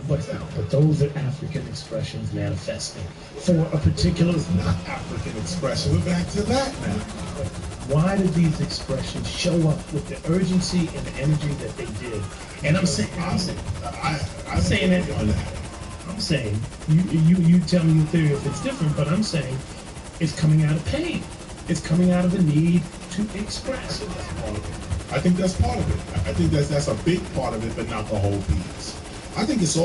but those are African expressions manifesting for a particular... It's not African expression. We're back to that now. Why did these expressions show up with the urgency and the energy that they did? And I'm saying you tell me your theory if it's different, but I'm saying it's coming out of pain. It's coming out of a need to express. I think that's part of it. I think that's a big part of it, but not the whole piece. I think it's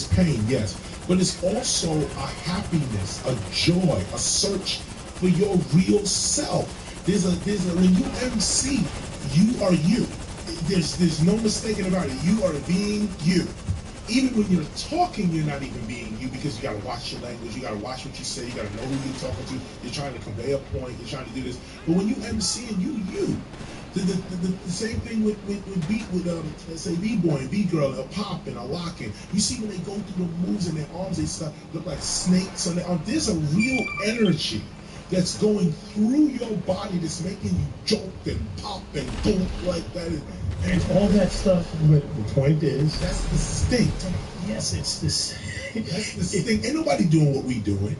pain, yes, but it's also a happiness, a joy, a search for your real self. There's a when you MC, you are you. There's no mistaking about it. You are being you. Even when you're talking, you're not even being you, because you got to watch your language. You got to watch what you say. You got to know who you're talking to. You're trying to convey a point. You're trying to do this. But when you MC and you. The same thing with let's say b-boy and b-girl, a pop and a locking. You see when they go through the moves and their arms, they start look like snakes on their arms. There's a real energy that's going through your body that's making you jolt and pop and boom like that. And all that stuff, but the point is... That's distinct. Yes, it's this. That's distinct. Ain't nobody doing what we doing.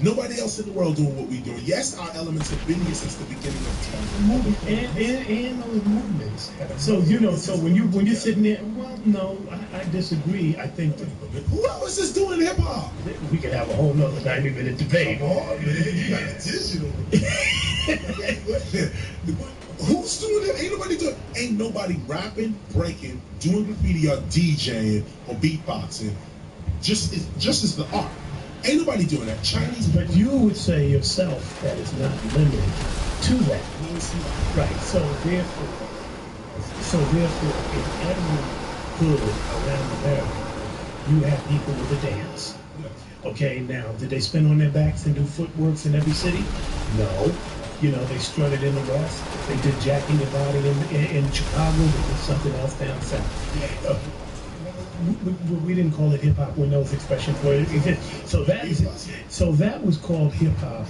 Nobody else in the world doing what we doing. Yes, our elements have been here since the beginning of time. And those movements. So when you're sitting there, well, no, I disagree. I think who else is doing hip hop? We could have a whole nother 90-minute debate. Come on, man, you got a digital. Who's doing it? Ain't nobody doing. Ain't nobody rapping, breaking, doing graffiti, or DJing, or beatboxing. Just as the art. Ain't nobody doing that. Chinese. But you would say yourself that is not limited to that. Right. So therefore, in every hood around America, you have people with a dance. Okay, now, did they spin on their backs and do footworks in every city? No. They strutted in the West. They did jacking your body in Chicago. They did something else down south. We didn't call it hip hop when those expressions were. So that was called hip hop.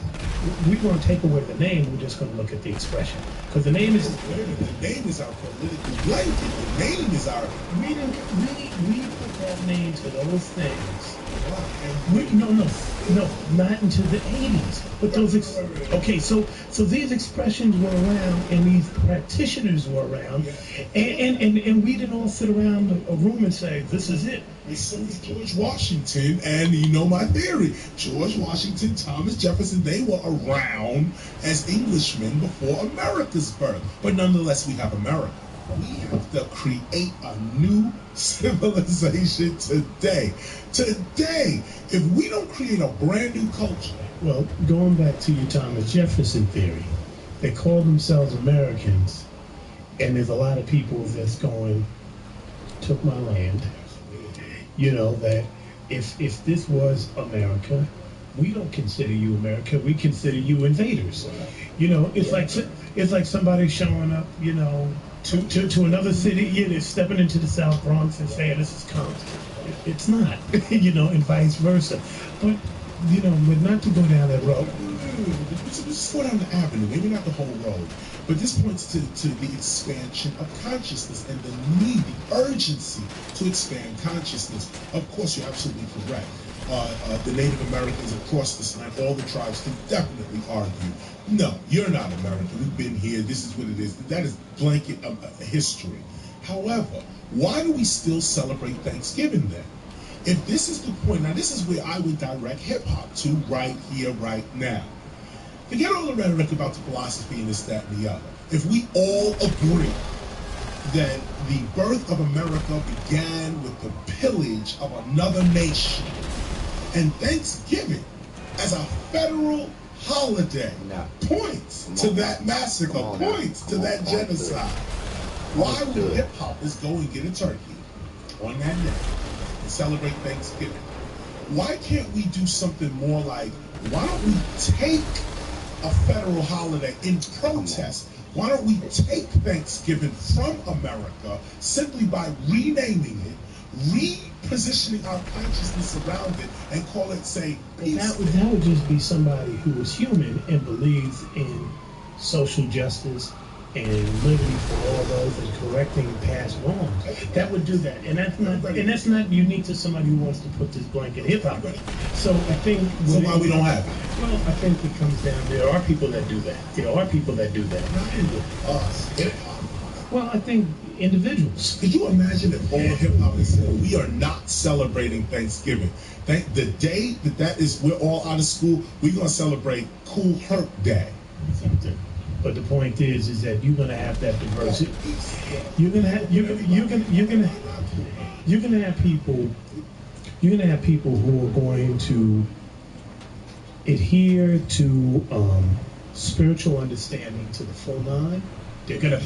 We're going to take away the name. We're just going to look at the expression, because the name is our political blanket. The name is our. We put that name to those things. No, not until the 80s. But those so these expressions were around, and these practitioners were around, and we didn't all sit around a room and say, this is it. And so was George Washington, and you know my theory. George Washington, Thomas Jefferson, they were around as Englishmen before America's birth. But nonetheless, we have America. We have to create a new civilization today. Today, if we don't create a brand new culture. Well, going back to your Thomas Jefferson theory, they call themselves Americans, and there's a lot of people that's going, took my land. That if this was America, we don't consider you America. We consider you invaders. You know, it's like somebody showing up, you know, to another city. Yeah, they're stepping into the South Bronx and saying this is Compton. It's not, you know, and vice versa. But you know, but not to go down that road. Just go down the avenue, maybe not the whole road, but this points to the expansion of consciousness and the need, the urgency to expand consciousness. Of course, you're absolutely correct. The Native Americans across this land, all the tribes can definitely argue, no, you're not American. We've been here. This is what it is. That is blanket history. However, why do we still celebrate Thanksgiving then? If this is the point, now this is where I would direct hip-hop to right here, right now. Forget all the rhetoric about the philosophy and this, that, and the other. If we all agree that the birth of America began with the pillage of another nation, and Thanksgiving as a federal holiday points to that massacre, points to that genocide, why would hip-hop just go and get a turkey on that day and celebrate Thanksgiving? Why can't we do something more like, why don't we take a federal holiday in protest? Why don't we take Thanksgiving from America simply by renaming it, repositioning our consciousness around it, and call it, say, peace? That would just be somebody who is human and believes in social justice and liberty for all those and correcting past wrongs. That would do that, and that's not unique to somebody who wants to put this blanket hip hop. So I think. So why we don't have it? Well, I think it comes down. There are people that do that. There are people that do that. Not us, hip hop. Well, I think individuals. Could you imagine if all hip hop is said, we are not celebrating Thanksgiving? The day that is, we're all out of school, we're gonna celebrate Cool Herc Day. But the point is that you're gonna have that diversity. You're gonna have people who are going to adhere to spiritual understanding to the full nine. They're gonna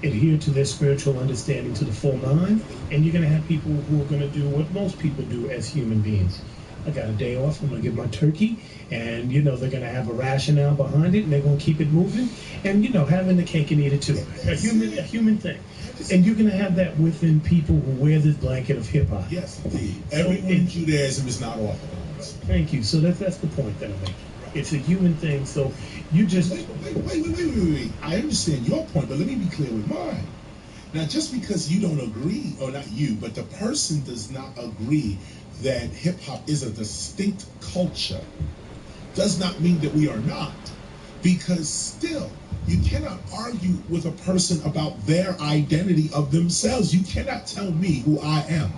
adhere to their spiritual understanding to the full nine, and you're gonna have people who are gonna do what most people do as human beings. I got a day off, I'm gonna get my turkey, and you know they're gonna have a rationale behind it, and they're gonna keep it moving, and you know having the cake and eat it too. A human thing. And you're gonna have that within people who wear this blanket of hip hop. Yes, indeed. Everyone in Judaism is not orthodox. Thank you. So that's the point that I'm making. It's a human thing. So you just wait. I understand your point, but let me be clear with mine. Now, just because you don't agree, or not you, but the person does not agree that hip-hop is a distinct culture, does not mean that we are not. Because still, you cannot argue with a person about their identity of themselves. You cannot tell me who I am.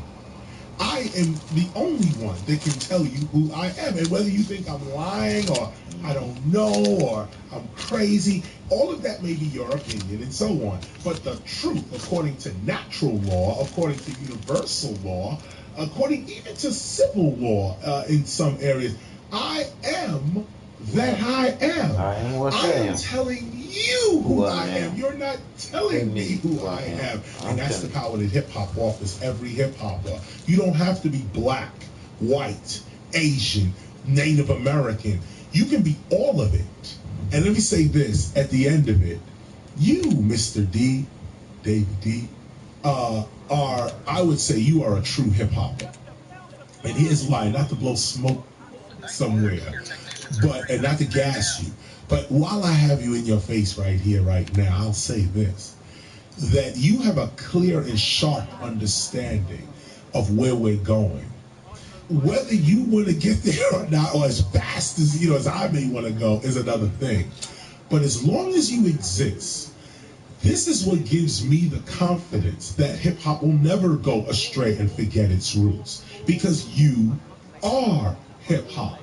I am the only one that can tell you who I am. And whether you think I'm lying, or I don't know, or I'm crazy, all of that may be your opinion and so on. But the truth, according to natural law, according to universal law, according even to civil law in some areas, I am that I am. I am telling you who I am. You're not telling me who I am. And that's the power that hip-hop offers every hip-hopper. You don't have to be black, white, Asian, Native American. You can be all of it. And let me say this at the end of it. You, Mr. D, David D, I would say you are a true hip-hopper. And here's why, not to blow smoke somewhere, and not to gas you, but while I have you in your face right here, right now, I'll say this, that you have a clear and sharp understanding of where we're going. Whether you want to get there or not, or as fast as, as I may want to go, is another thing. But as long as you exist, this is what gives me the confidence that hip-hop will never go astray and forget its roots. Because you are hip-hop.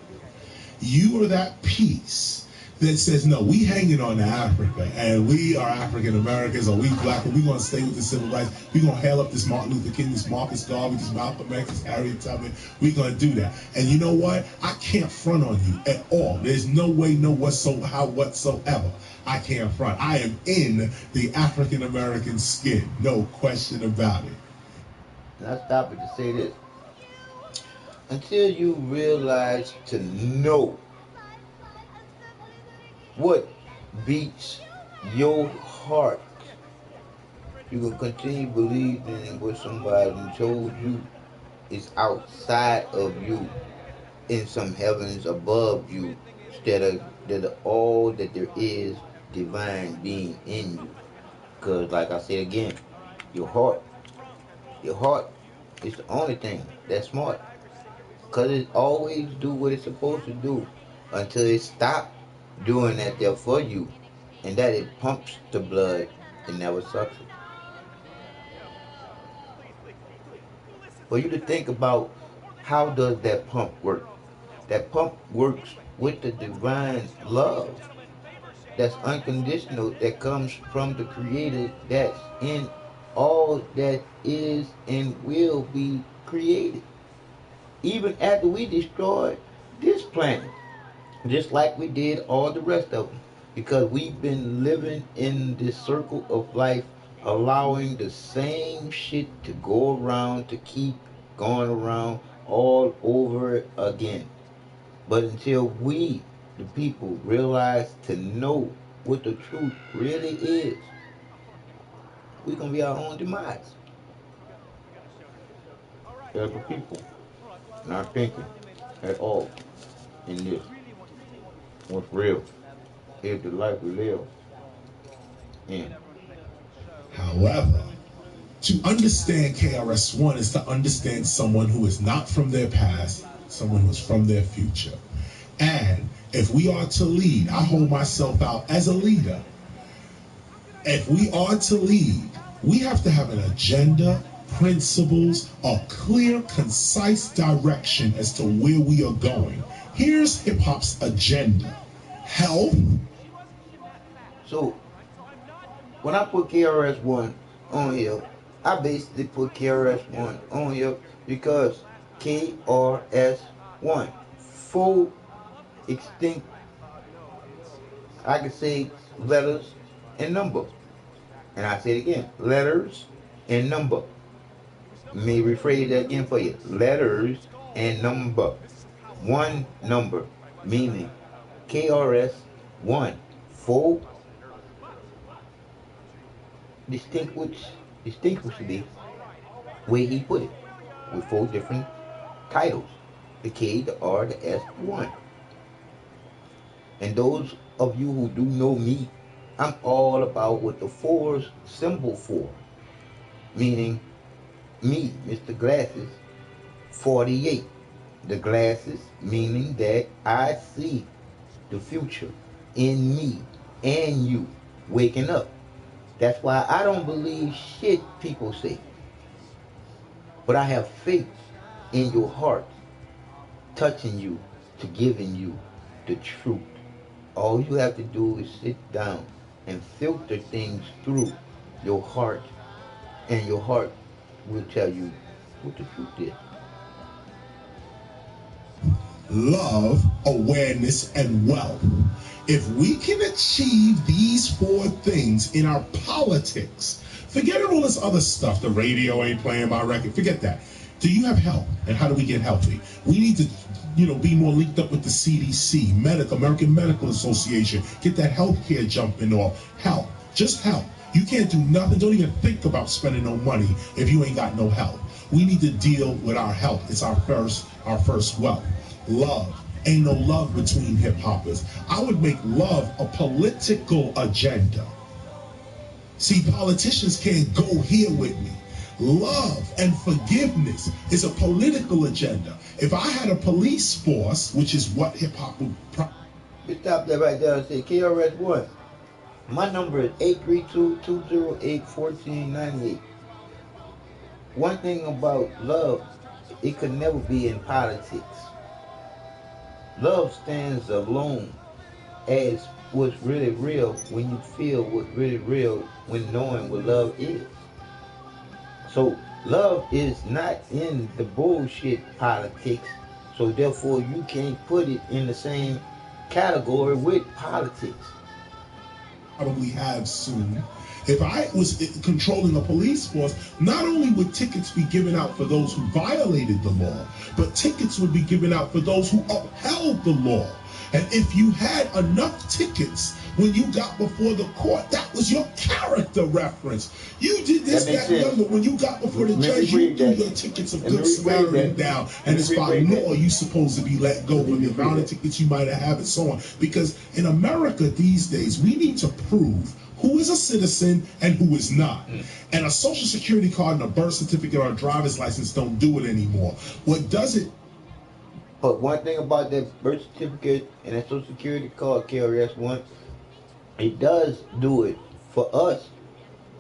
You are that piece that says, no, we hanging on to Africa, and we are African Americans, or we black, and we're going to stay with the civil rights. We're going to hail up this Martin Luther King, this Marcus Garvey, this Malcolm X, this Harriet Tubman. We're going to do that. And you know what? I can't front on you at all. There's no way, no whatsoever. I can't front. I am in the African American skin. No question about it. And I stop it to say this. until you realize to know what beats your heart, you will continue believing what somebody told you is outside of you, in some heavens above you, instead of that all that there is divine being in you. Because, like I said again, your heart, your heart is the only thing that's smart. Because it always do what it's supposed to do until it stop doing that there for you, and that it pumps the blood and never sucks it. For you to think about, how does that pump work? That pump works with the divine love that's unconditional, that comes from the creator, that's in all that is and will be created. Even after we destroy this planet, just like we did all the rest of them, because we've been living in this circle of life, allowing the same shit to go around, to keep going around all over again. But until we, the people, realize to know what the truth really is, we're gonna be our own demise. As a people, not thinking at all in this. What's real is the life we live in. However, to understand KRS-One is to understand someone who is not from their past, someone who is from their future. And if we are to lead, I hold myself out as a leader. If we are to lead, we have to have an agenda, principles, a clear, concise direction as to where we are going. Here's hip hop's agenda: health. So when I put KRS-One on here, I basically put KRS-One on here because KRS-One, full extinct, I could say letters and number. And I say it again, letters and number. Let me rephrase that again for you. Letters and number. One number, meaning KRS-One, full distinguishably, where he put it, with four different titles: the K, the R, the S, the 1. And those of you who do know me, I'm all about what the fours symbol for, meaning me, Mr. Glasses, 48. The glasses meaning that I see the future in me and you waking up. That's why I don't believe shit people say. But I have faith in your heart, touching you, to giving you the truth. All you have to do is sit down and filter things through your heart, and your heart will tell you what the truth is. Love, awareness, and wealth. If we can achieve these four things in our politics, forget all this other stuff. The radio ain't playing my record. Forget that. Do you have health? And how do we get healthy? We need to, be more linked up with the CDC, American Medical Association. Get that health care jumping off. Health. Just health. You can't do nothing. Don't even think about spending no money if you ain't got no health. We need to deal with our health. It's our first wealth. Love. Ain't no love between hip hoppers. I would make love a political agenda. See, politicians can't go here with me. Love and forgiveness is a political agenda. If I had a police force, which is what hip hop would You stop that right there and say KRS-One. My number is 832-208-1498. One thing about love, it could never be in politics. Love stands alone as what's really real, when you feel what's really real, when knowing what love is. So love is not in the bullshit politics, so therefore you can't put it in the same category with politics. probably have soon If I was controlling a police force, not only would tickets be given out for those who violated the law, but tickets would be given out for those who upheld the law. And if you had enough tickets when you got before the court, that was your character reference. You did this, that, and the other. When you got before the judge, you threw your tickets of Good Samaritan down, and it's by law you supposed to be let go for the amount of tickets you might have and so on. Because in America these days, we need to prove who is a citizen and who is not. And a social security card and a birth certificate or a driver's license don't do it anymore. What does it? But one thing about that birth certificate and that social security card, KRS-One, it does do it for us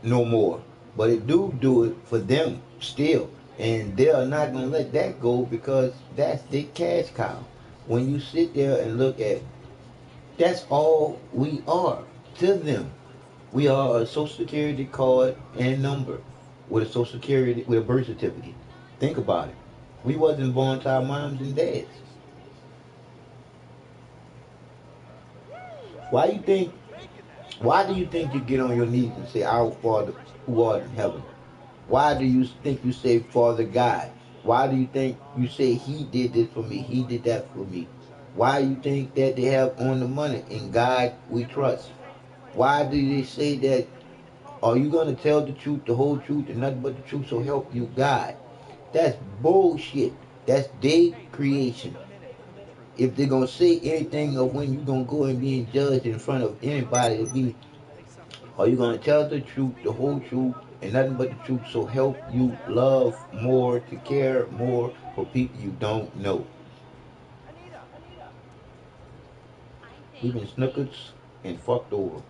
no more. But it do it for them still. And they are not going to let that go because that's their cash cow. When you sit there and look at, that's all we are to them. We are a social security card and number with a social security, with a birth certificate. Think about it. We wasn't born to our moms and dads. Why do you think you get on your knees and say, Our Father who art in heaven? Why do you think you say, Father God? Why do you think you say, He did this for me, He did that for me? Why do you think that they have on the money, In God we trust? Why do they say that, are you going to tell the truth, the whole truth, and nothing but the truth, so help you God? That's bullshit. That's their creation. If they're going to say anything of when you're going to go and be judged in front of anybody, to be, are you going to tell the truth, the whole truth, and nothing but the truth, so help you love more, to care more for people you don't know? We've been snookered and fucked over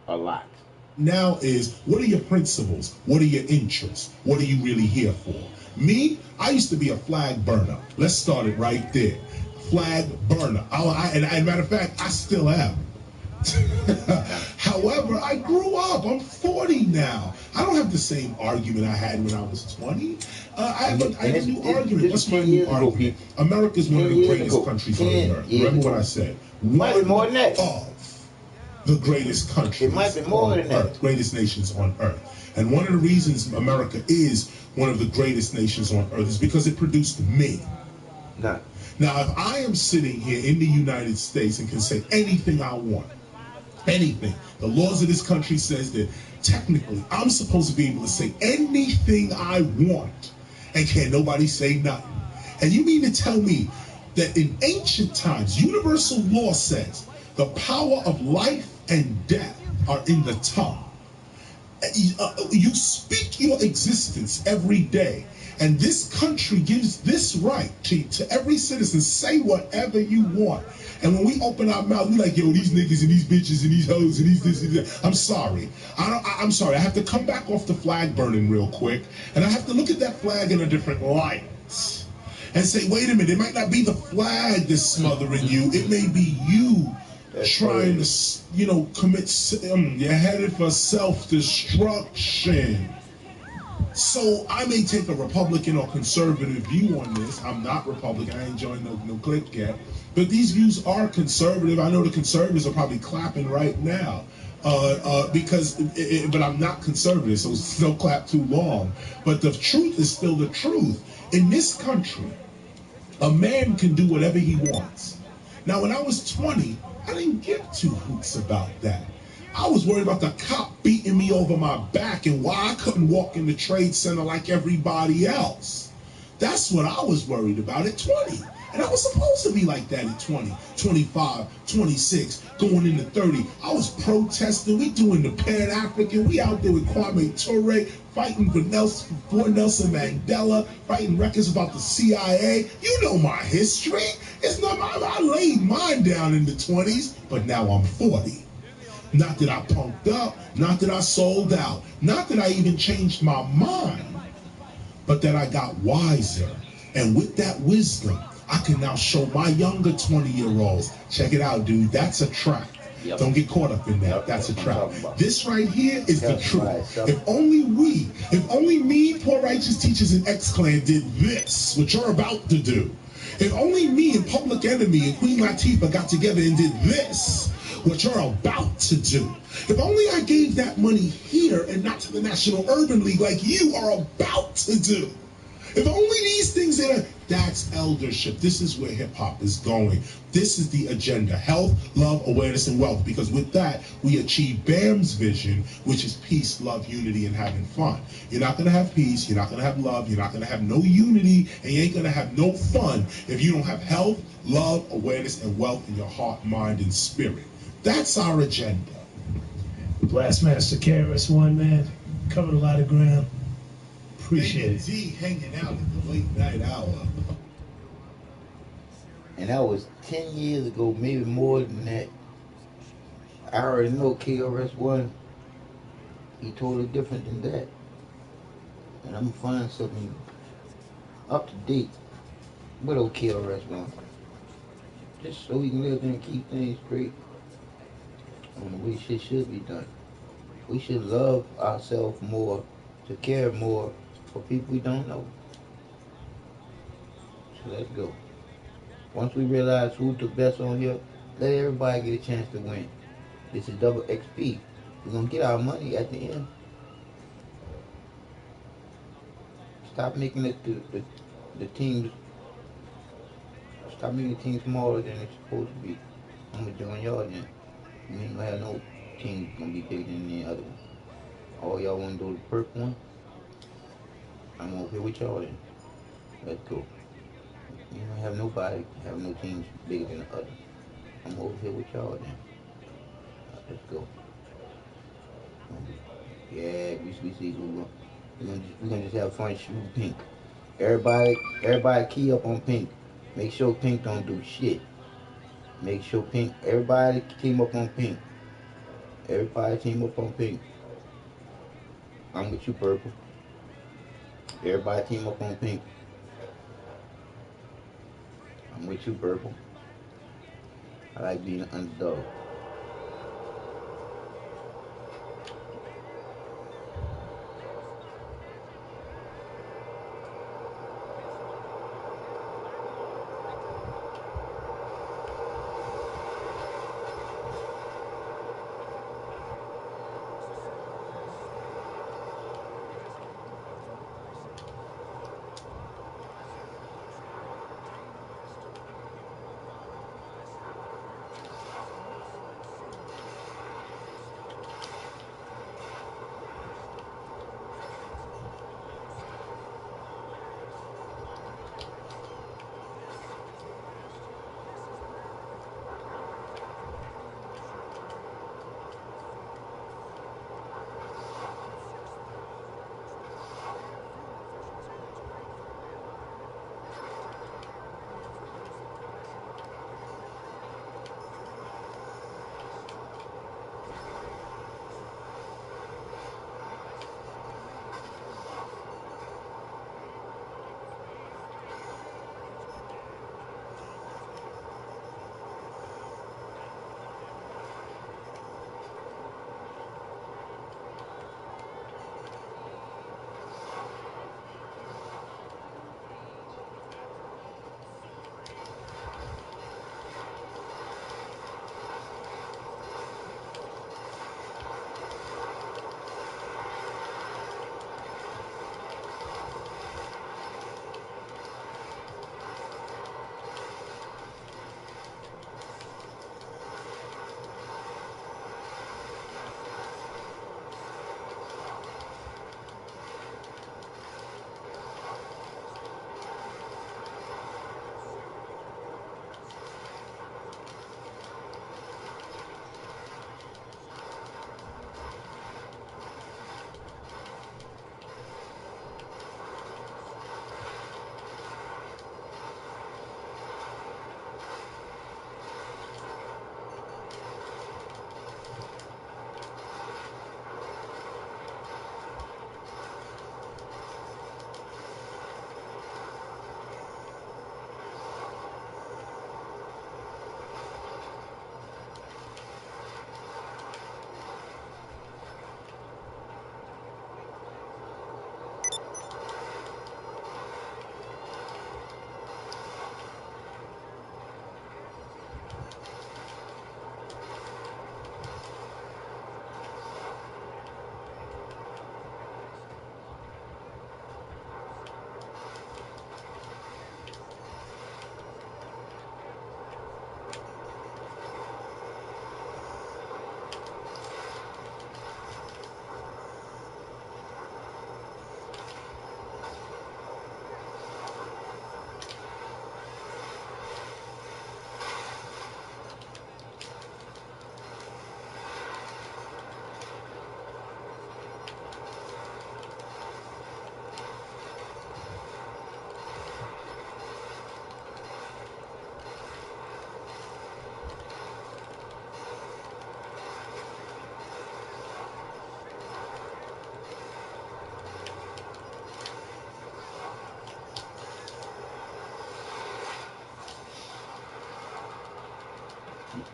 a lot. Now is, what are your principles? What are your interests? What are you really here for? Me, I used to be a flag burner. Let's start it right there. Flag burner. And matter of fact, I still am. However, I grew up. I'm 40 now. I don't have the same argument I had when I was 20. I have a new argument. What's my new argument? America is one of the greatest countries on earth. Remember what I said. More than that. Of the greatest countries on earth, greatest nations on earth. And one of the reasons America is one of the greatest nations on earth is because it produced me. Nah. Now, if I am sitting here in the United States and can say anything I want, anything, the laws of this country says that technically I'm supposed to be able to say anything I want, and can't nobody say nothing. And you mean to tell me that in ancient times, universal law says the power of life and death are in the tongue. You speak your existence every day. And this country gives this right to every citizen, say whatever you want. And when we open our mouth, we like, yo, these niggas and these bitches and these hoes and these this and that. I'm sorry. I'm sorry. I have to come back off the flag burning real quick. And I have to look at that flag in a different light. And say, wait a minute, it might not be the flag that's smothering you. It may be you trying to, commit, you're headed for self-destruction. So I may take a Republican or conservative view on this. I'm not Republican. I ain't joined no clique yet. But these views are conservative. I know the conservatives are probably clapping right now. But I'm not conservative, so don't clap too long. But the truth is still the truth. In this country, a man can do whatever he wants. Now, when I was 20, I didn't give two hoots about that. I was worried about the cop beating me over my back and why I couldn't walk in the trade center like everybody else. That's what I was worried about at 20. And I was supposed to be like that at 20, 25, 26, going into 30. I was protesting. We doing the Pan-African. We out there with Kwame Ture, fighting for Nelson Mandela, writing records about the CIA. You know my history. It's not I laid mine down in the 20s, but now I'm 40. Not that I punked up, not that I sold out, not that I even changed my mind, but that I got wiser. And with that wisdom, I can now show my younger 20-year-olds, check it out, dude, that's a trap. Yep. Don't get caught up in that. Yep. That's a trap. This right here is the truth. Right. If only me, poor righteous teachers in X-Clan did this, what you're about to do. If only me and Public Enemy and Queen Latifah got together and did this, what you're about to do. If only I gave that money here and not to the National Urban League like you are about to do. If only these things that that's eldership. This is where hip hop is going. This is the agenda: health, love, awareness, and wealth. Because with that, we achieve BAM's vision, which is peace, love, unity, and having fun. You're not gonna have peace, you're not gonna have love, you're not gonna have no unity, and you ain't gonna have no fun if you don't have health, love, awareness, and wealth in your heart, mind, and spirit. That's our agenda. Blastmaster KRS-One, man, covered a lot of ground. Appreciate it. Z hanging out at the late night hour. And that was 10 years ago, maybe more than that. I already know KRS-One, he totally different than that. And I'm gonna find something up to date with old KRS-One. Just so we can live there and keep things straight on the way shit should be done. We should love ourselves more, to care more for people we don't know. So let's go. Once we realize who's the best on here, let everybody get a chance to win. This is double XP. We're gonna get our money at the end. Stop making it the teams. Stop making the teams smaller than it's supposed to be. I'm gonna join y'all then. You ain't gonna have no team gonna be bigger than any other one. All y'all wanna do the perk one? I'm over here with y'all then. Let's go. You don't have nobody have no teams bigger than the other. I'm over here with y'all then. Let's go. Yeah, we see we're gonna just have fun shooting pink. Everybody key up on pink. Make sure pink don't do shit. Make sure pink. Everybody team up on pink. Everybody team up on pink. I'm with you, purple. Everybody team up on pink. I'm with you, purple. I like being an underdog.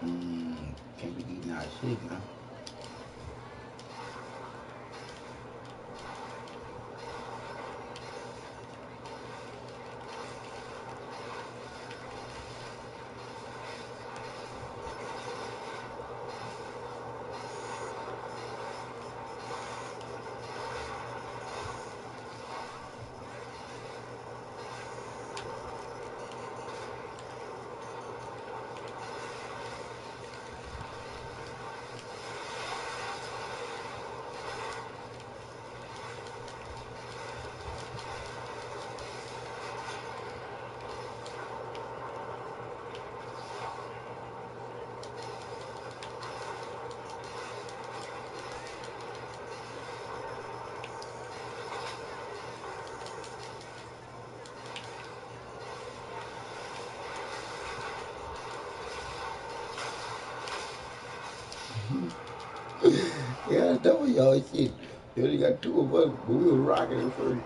Can't be eating our shit now. Yeah, double y'all shit. They only got two of us, but we was rocking at first.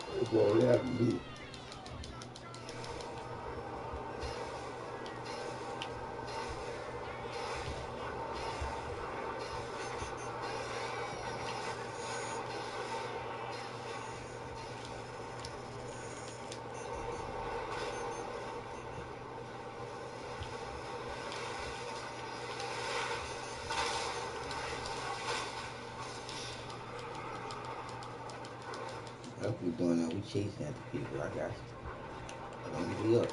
That's what happened to me. That's what we doing now. We chasing after people. I got you. Don't give me up.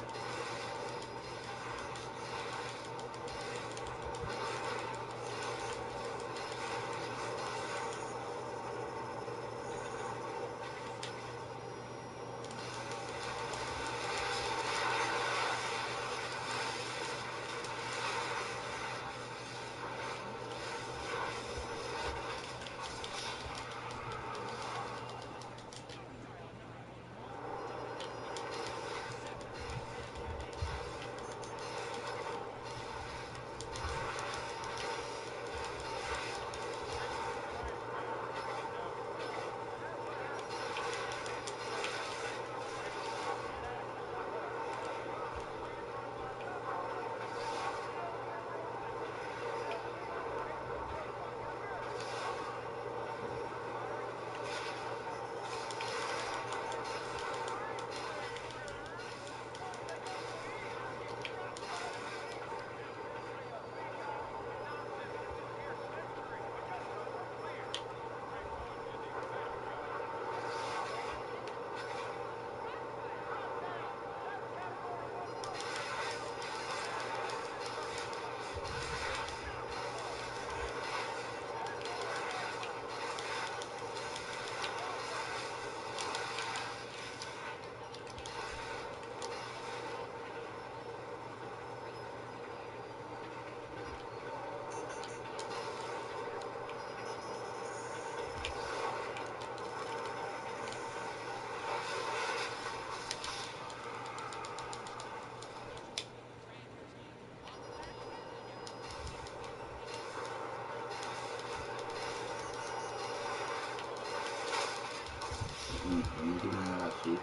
shit,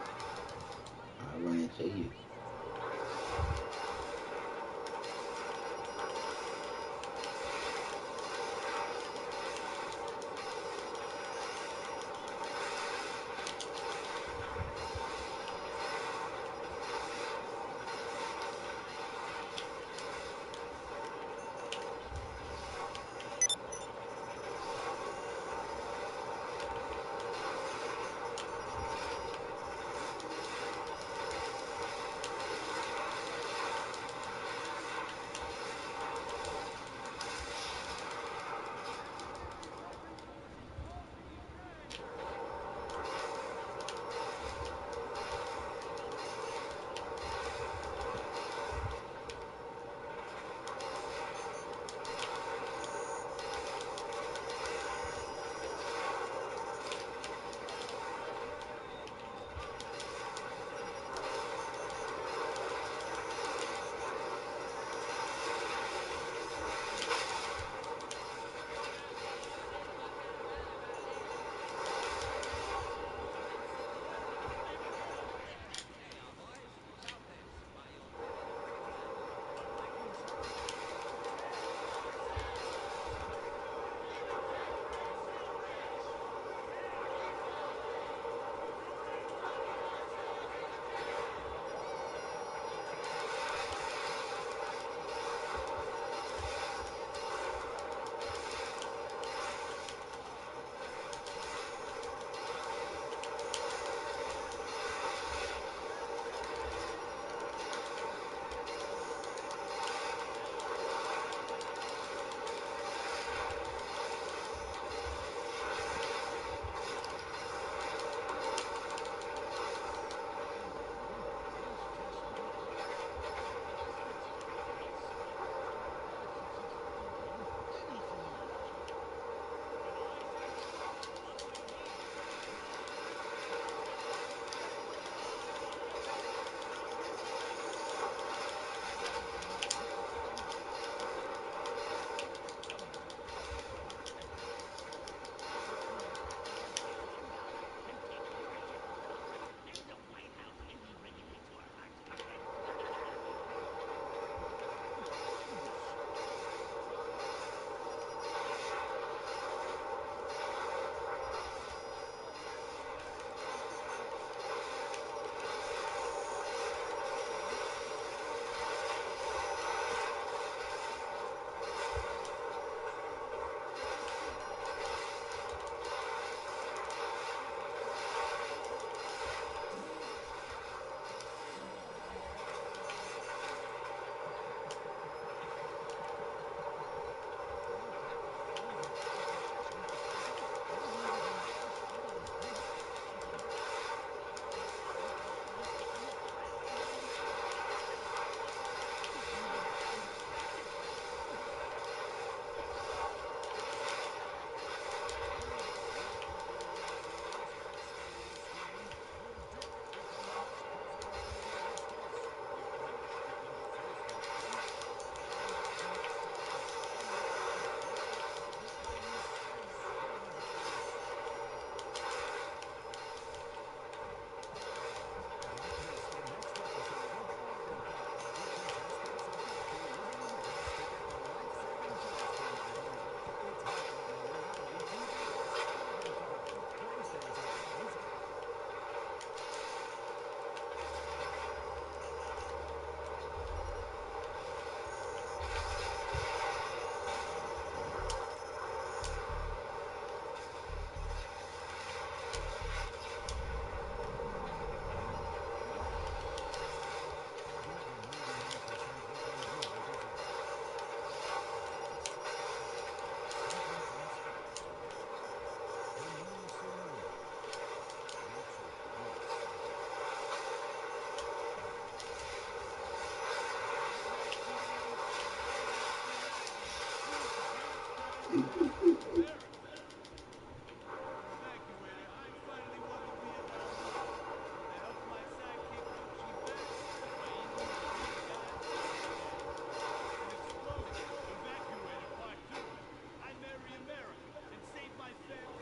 I run into you.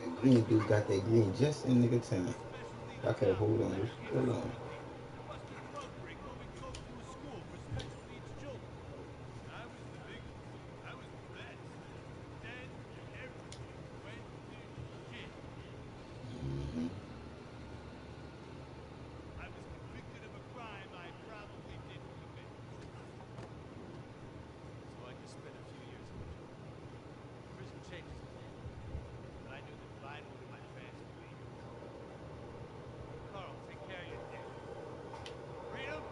That green dude got that green just in nigga time. Okay, hold on. Hold on. There must be a drug ring moving coke to a school for special needs children. I was the biggest. I was the best. Then everything went to shit. Mm-hmm. I was convicted of a crime I probably didn't commit. So I just spent a few years in jail. Prison changes a man, but I knew that vital to my transformation. Carl, take care of your dick. Freedom,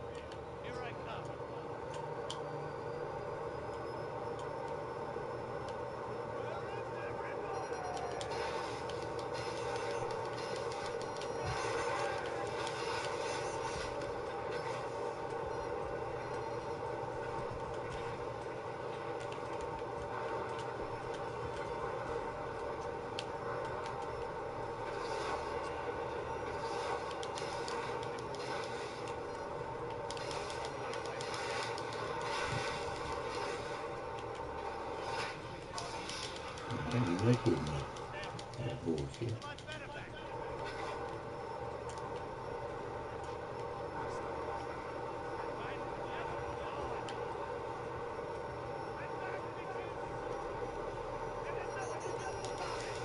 here I come. Where is everybody? I ain't like with me. That bullshit. It's a lot better back there. That vital and the other, they're all in. I'm back, bitches! And there's nothing you can do about it!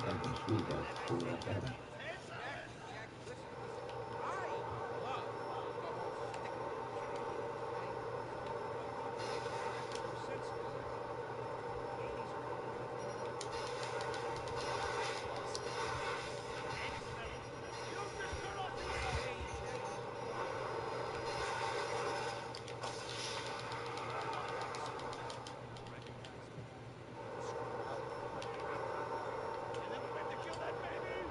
That was sweet. That was cool right there. Jack, listen. I love the whole stick shit. Okay? But ever since the 80s or 80s and ever. You just turn off the AC, Jack. I love how the Superman recognized me and screamed out, "Hey, you never meant to kill that baby!"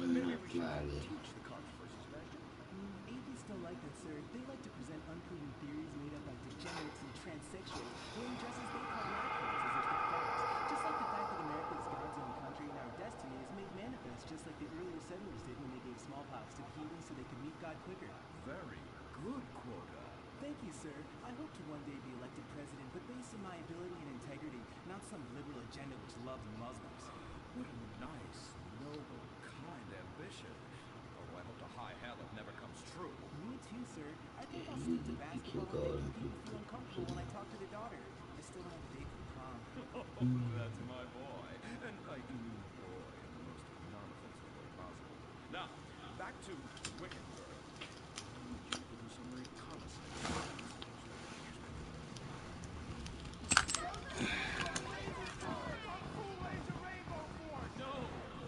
Maybe we should Vale. teach the consequences of action. Atheists don't like that, sir. They like to present unproven theories made up by degenerates and transsexuals wearing dresses they call lab coats as if they're facts. Just like the fact that America is God's own country and our destiny is made manifest, just like the earlier settlers did when they gave smallpox to the heathens so they could meet God quicker. Very good quota. Thank you, sir. I hope to one day be elected president, but based on my ability and integrity, not some liberal agenda which loves Muslims. What a nice, noble, kind ambition. Oh, I hope to high hell it never comes true. Me too, sir. I think I'll stick to basketball and make people feel uncomfortable when I talk to their daughter. I still don't have a date for the prom. That's my boy. And I do mean boy in the most non-offensive way possible. Now, back to Wicked Girl. I need you to do some reconnaissance. No,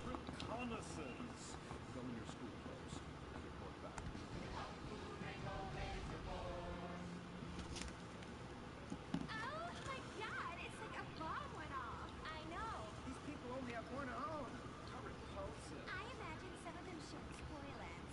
reconnaissance. Go in your school clothes and report back. Oh my god, it's like a bomb went off. I know. These people only have one own. How repulsive. I imagine some of them showed spoilers.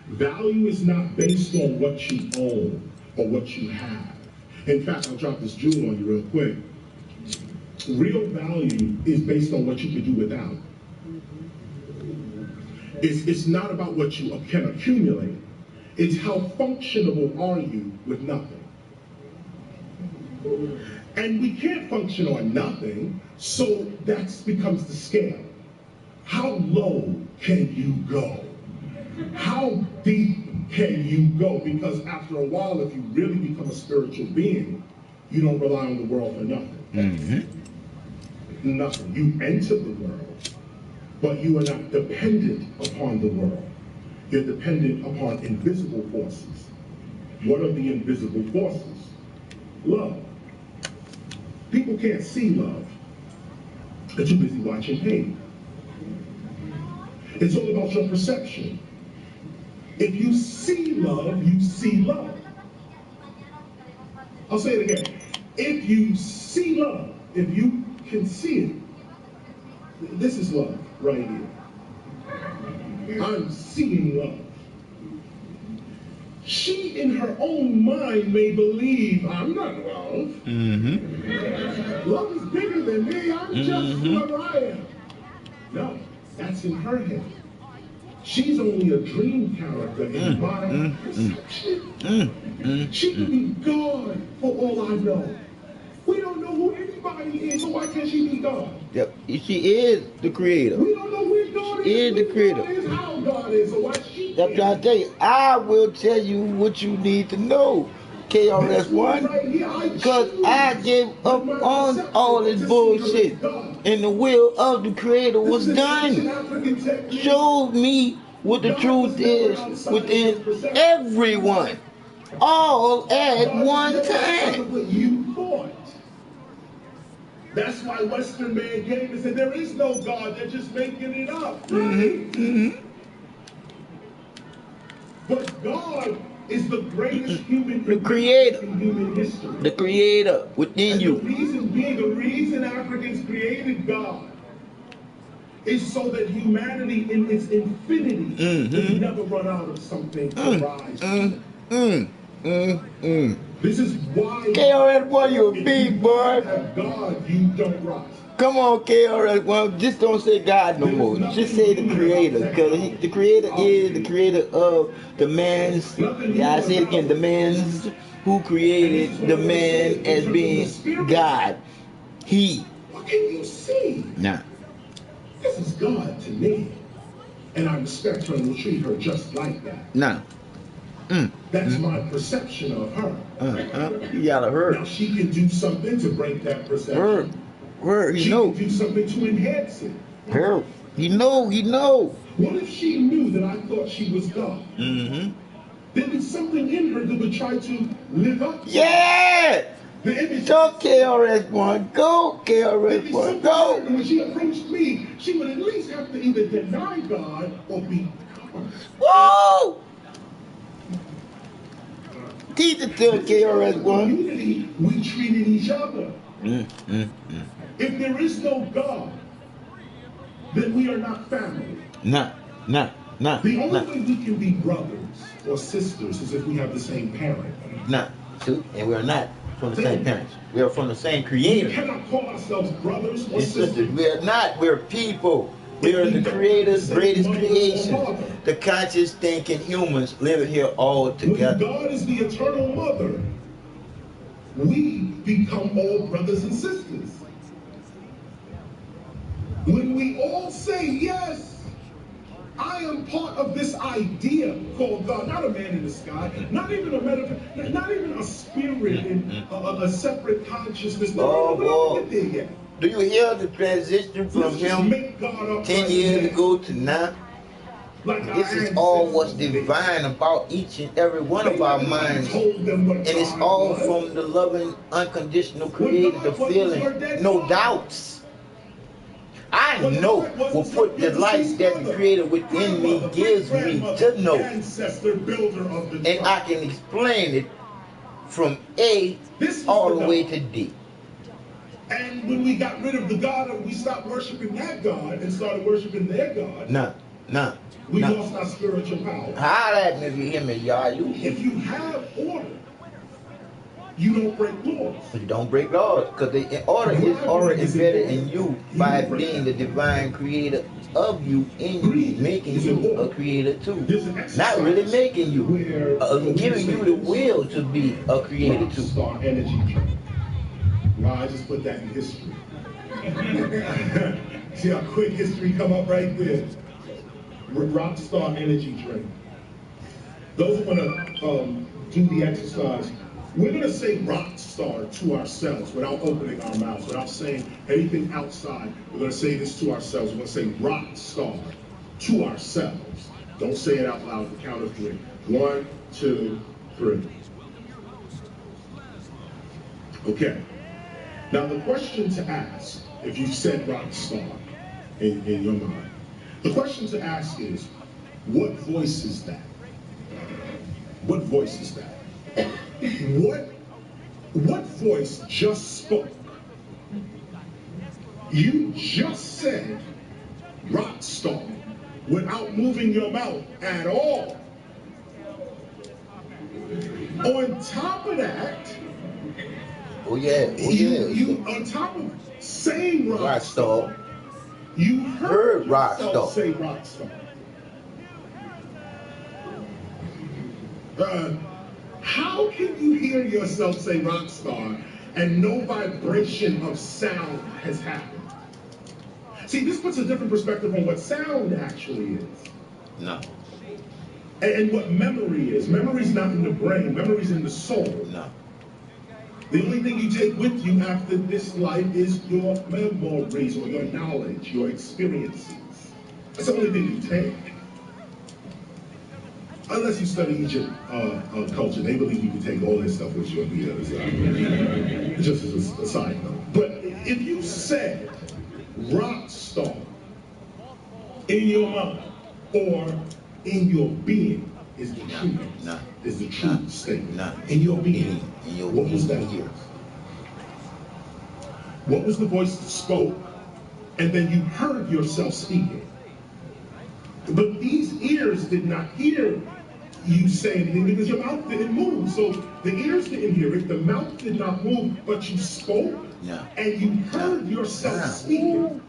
Value is not based on what you own or what you have. In fact, I'll drop this jewel on you real quick. Real value is based on what you can do without. It's not about what you can accumulate. It's how functionable are you with nothing. And we can't function on nothing, so that becomes the scale. How low can you go? How deep can you go? Because after a while, if you really become a spiritual being, you don't rely on the world for nothing. Mm-hmm. Nothing. You enter the world, but you are not dependent upon the world. You're dependent upon invisible forces. What are the invisible forces? Love. People can't see love. They're too busy watching hate. It's all about your perception. If you see love, you see love. I'll say it again. If you see love, if you can see it, this is love right here. I'm seeing love. She, in her own mind, may believe I'm not love. Mm-hmm. Love is bigger than me. I'm just what I am. No, that's in her head. She's only a dream character in my perception. She could be God for all I know. We don't know who anybody is, so why can't she be God? Yep. She is the creator. We don't know where God She is the who creator. God is, how God is, so why she That's what I tell you. I will tell you what you need to know, KRS-One, because I gave up on all this bullshit, and the will of the creator was done. Showed me what the truth is within everyone, all at one time. what you thought. That's why Western man came and said there is no God, they're just making it up. But God is the greatest human The creator. in human history. The creator within And you. the reason Africans created God is so that humanity in its infinity will never run out of something to rise to. This is why KRS-One, you a big boy. have God, you don't rise. Come on, KRS. Well, just don't say God no more. Just say the Creator, because the Creator is the Creator of the man's. Yeah, I say it again. The man's who created the man as being God. He. What can you see? Nah. This is God to me. And I respect her and will treat her just like that. Nah. That's my perception of her. You gotta Now hurt. she can do something to break that perception. Hurt. She You know. can do something to enhance it. Hurt. You know. What if she knew that I thought she was God? Mm-hmm. Then there's something in her that would try to live up to Yeah! the image. Go KRS-One. Go There'd be KRS-One. something Go. in her. When she approached me, she would at least have to either deny God or be God. Woo! Teach it to KRS-One. Community, we treated each other. If there is no God, then we are not family. Nah. The only way we can be brothers or sisters is if we have the same parent. Nah. See? And we are not from the same parents. We are from the same We Creator. cannot call ourselves brothers or And sisters, sisters. we are not. We're people. We are the Creator's greatest creation. The conscious thinking humans living here all When together. God is the eternal mother, we become all brothers and sisters. When we all say, yes, I am part of this idea called God, not a man in the sky, not even a metaphor, not even a spirit in a separate consciousness. Oh, We don't boy. get there yet. Do you hear the transition from Let's just him make God up 10 right years now. ago to now? Like our This is all what's ancestors did. divine about each and every one They of our never minds. told them what And it's God all was. from the loving, unconditional Creator, the feeling, no doubts. I know will put the life that the Creator within me gives me to know. Ancestor, builder of the And I can explain it from A all the way to D. And when we got rid of the God, we stopped worshiping that God and started worshiping their God. Nah. We lost our spiritual power. How that nigga hear me, y'all? If you have order, you don't break laws. You don't break laws, because the order is already embedded in you by being the divine creator of you, in you, making you a creator too. Not really making you, giving you the will to be a creator too. Star energy drink. Wow, I just put that in history. See how quick history come up right there. Rock star energy drink. Those who want to do the exercise, we're going to say rock star to ourselves without opening our mouths, without saying anything outside. We're going to say this to ourselves. We're going to say rock star to ourselves. Don't say it out loud at the count of 3. 1, 2, 3. Okay. Now the question to ask, if you said rock star in your mind, the question to ask is, what voice is that? What voice is that? What voice just spoke? You just said rock star without moving your mouth at all. On top of that, you on top of saying rock star, you heard rock yourself star. say rock star. How can you hear yourself say rock star and no vibration of sound has happened? See, this puts a different perspective on what sound actually is. No. And what memory is. Memory's not in the brain, memory's in the soul. No. The only thing you take with you after this life is your memories or your knowledge, your experiences. That's the only thing you take. Unless you study Egypt culture, they believe you can take all this stuff with you and be the other side. Just as a side note. But if you said rock star in your mind or in your being is the truth. Is the true statement. In your being. What was that here? What was the voice that spoke? And then you heard yourself speaking. But these ears did not hear you say anything because your mouth didn't move. So the ears didn't hear it, the mouth did not move, but you spoke and you heard yourself speaking.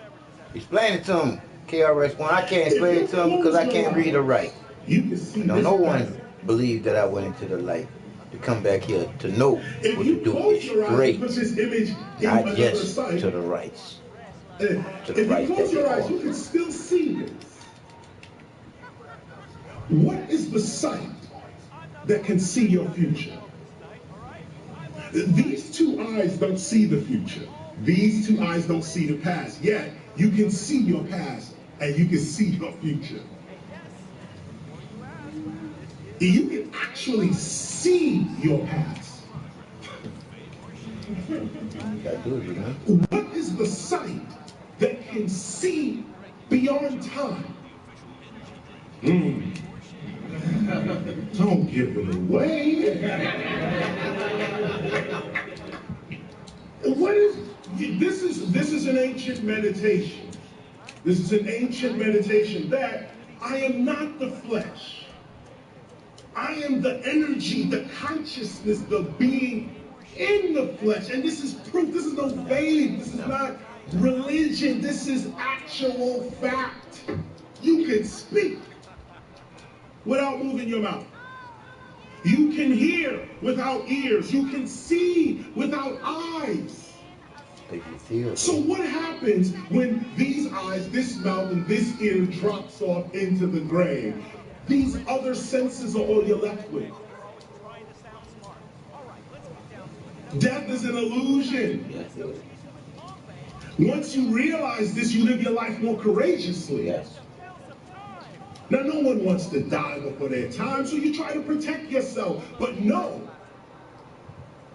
Explain it to him, KRS-One. I can't explain it to him because I can't read or write. You can see No, no one believed that I went into the light to come back here to know what to do is straight, not just to the rights. To the if right you close that your they eyes, are. you can still see this. What is the sight that can see your future? These two eyes don't see the future. These two eyes don't see the past. Yet, you can see your past and you can see your future. You can actually see your past. What is the sight that can see beyond time? Don't give it away. What is this is an ancient meditation. This is an ancient meditation that I am not the flesh. I am the energy, the consciousness, the being in the flesh. And this is proof. This is no faith. This is not religion. This is actual fact. You can speak without moving your mouth. You can hear without ears. You can see without eyes. So what happens when these eyes, this mouth, and this ear drops off into the grave? These other senses are all you're left with. Death is an illusion. Once you realize this, you live your life more courageously. Now, no one wants to die before their time, so you try to protect yourself. But know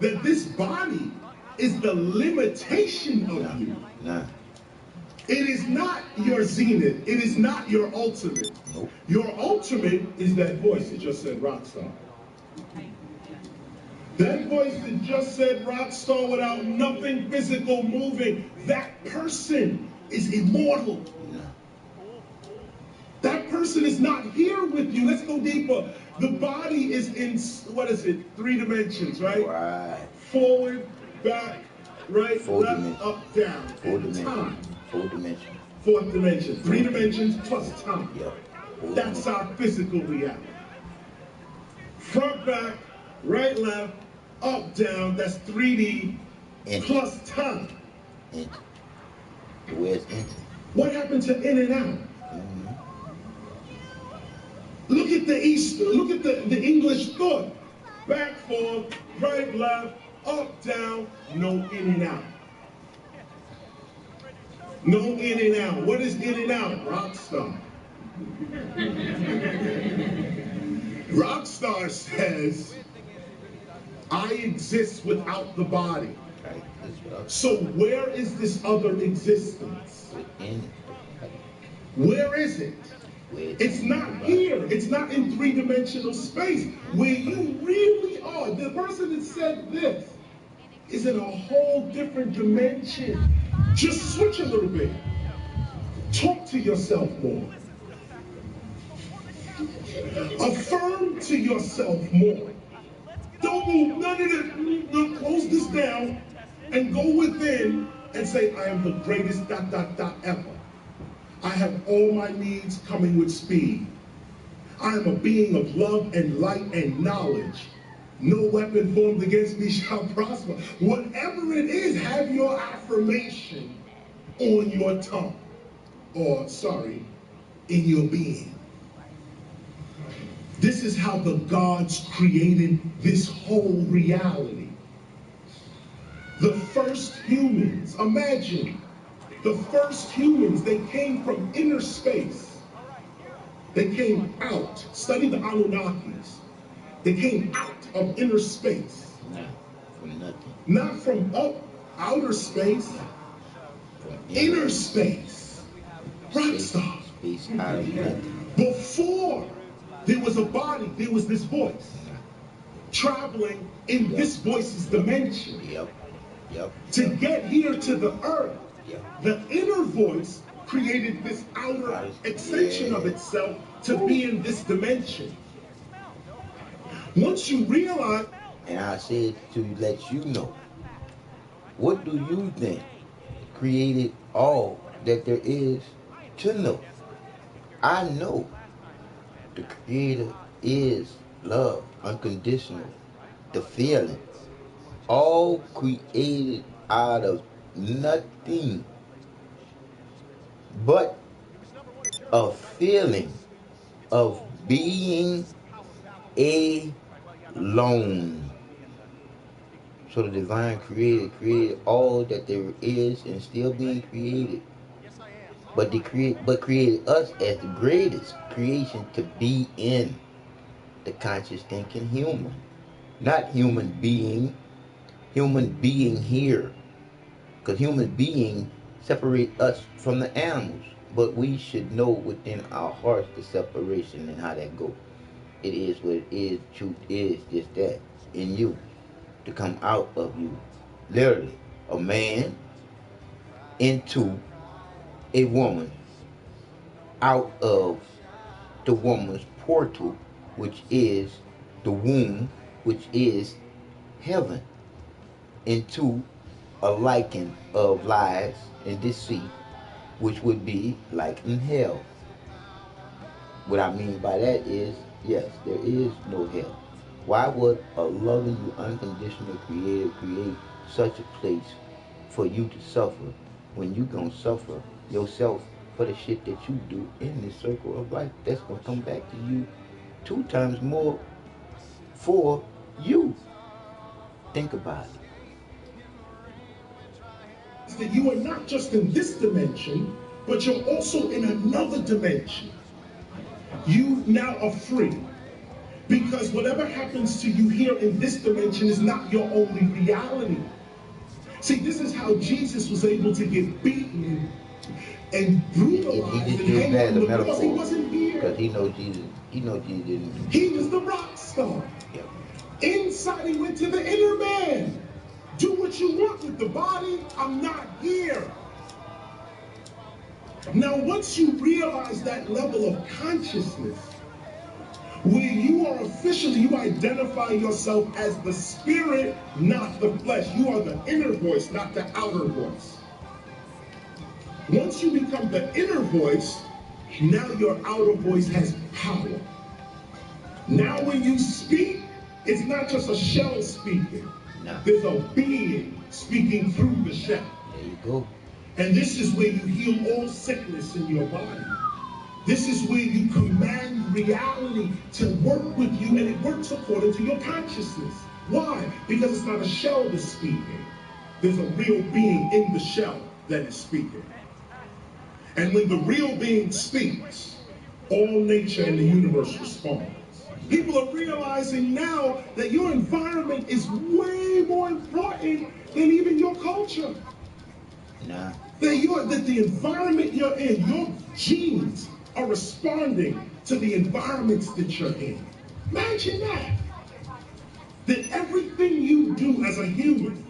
that this body is the limitation of you. It is not your zenith. It is not your ultimate. Your ultimate is that voice that just said rock star. That voice that just said rock star without nothing physical moving. That person is immortal. That person is not here with you. Let's go deeper. The body is in, what is it, 3 dimensions, right? Right. Forward, back, right, 4 left, dimensions. up, down. 4 dimensions. Time. 4 dimensions. 4th dimension. 3 dimensions plus time. Yep. That's our physical reality. Front, back, right, left, up, down. That's 3D plus time. Enter. Where's enter? What happened to in and out? Look at the East, look at the English thought. Back, forth, right, left, up, down, no in and out. No in and out. What is in and out? Rock star. Rock star says, I exist without the body. So where is this other existence? Where is it? It's not here. It's not in 3-dimensional space. Where you really are, the person that said this is in a whole different dimension. Just switch a little bit. Talk to yourself more. Affirm to yourself more. Don't move none of that. No, close this down and go within and say, I am the greatest ... ever. I have all my needs coming with speed. I am a being of love and light and knowledge. No weapon formed against me shall prosper. Whatever it is, have your affirmation on your tongue. Or, sorry, in your being. This is how the gods created this whole reality. The first humans, imagine, the first humans, they came from inner space. They came out. Study the Anunnakis. They came out of inner space. From nothing. Not from outer space. Inner space. Rock star. Space out of nothing. Before there was a body, there was this voice. Traveling in this voice's dimension. To get here to the earth. The inner voice created this outer extension of itself to be in this dimension. Once you realize, and I said to let you know, what do you think created all that there is to know? I know the Creator is love, unconditional, the feeling, all created out of nothing but a feeling of being alone. So the divine creator created all that there is and still being created. But created us as the greatest creation to be in the conscious thinking human. Not human being here. Because human being separate us from the animals. But we should know within our hearts the separation and how that goes. It is what it is. Truth is just that in you to come out of you. Literally, a man into a woman out of the woman's portal, which is the womb, which is heaven, into a liking of lies and deceit, which would be like in hell. What I mean by that is, yes, there is no hell. Why would a loving you unconditional creator create such a place for you to suffer when you gonna suffer yourself for the shit that you do in this circle of life? That's gonna come back to you 2 times more for you. Think about it. that you are not just in this dimension, but you're also in another dimension. You now are free. Because whatever happens to you here in this dimension is not your only reality. See, this is how Jesus was able to get beaten and brutalized He just and used hang that on as a the cross. He metaphor wasn't here. because he know Jesus. He know Jesus didn't. He was the rock star. Yeah. Inside, he went to the inner man. Do what you want with the body. I'm not here. Now, once you realize that level of consciousness, where you are officially, you identify yourself as the spirit, not the flesh. You are the inner voice, not the outer voice. Once you become the inner voice, now your outer voice has power. Now when you speak, it's not just a shell speaking. No. There's a being speaking through the shell. There you go. And this is where you heal all sickness in your body. This is where you command reality to work with you, and it works according to your consciousness. Why? Because it's not a shell that's speaking. There's a real being in the shell that is speaking. And when the real being speaks, all nature and the universe responds. People are realizing now that your environment is way more important than even your culture. Nah. That the environment you're in, your genes are responding to the environments that you're in. Imagine that. That everything you do as a human,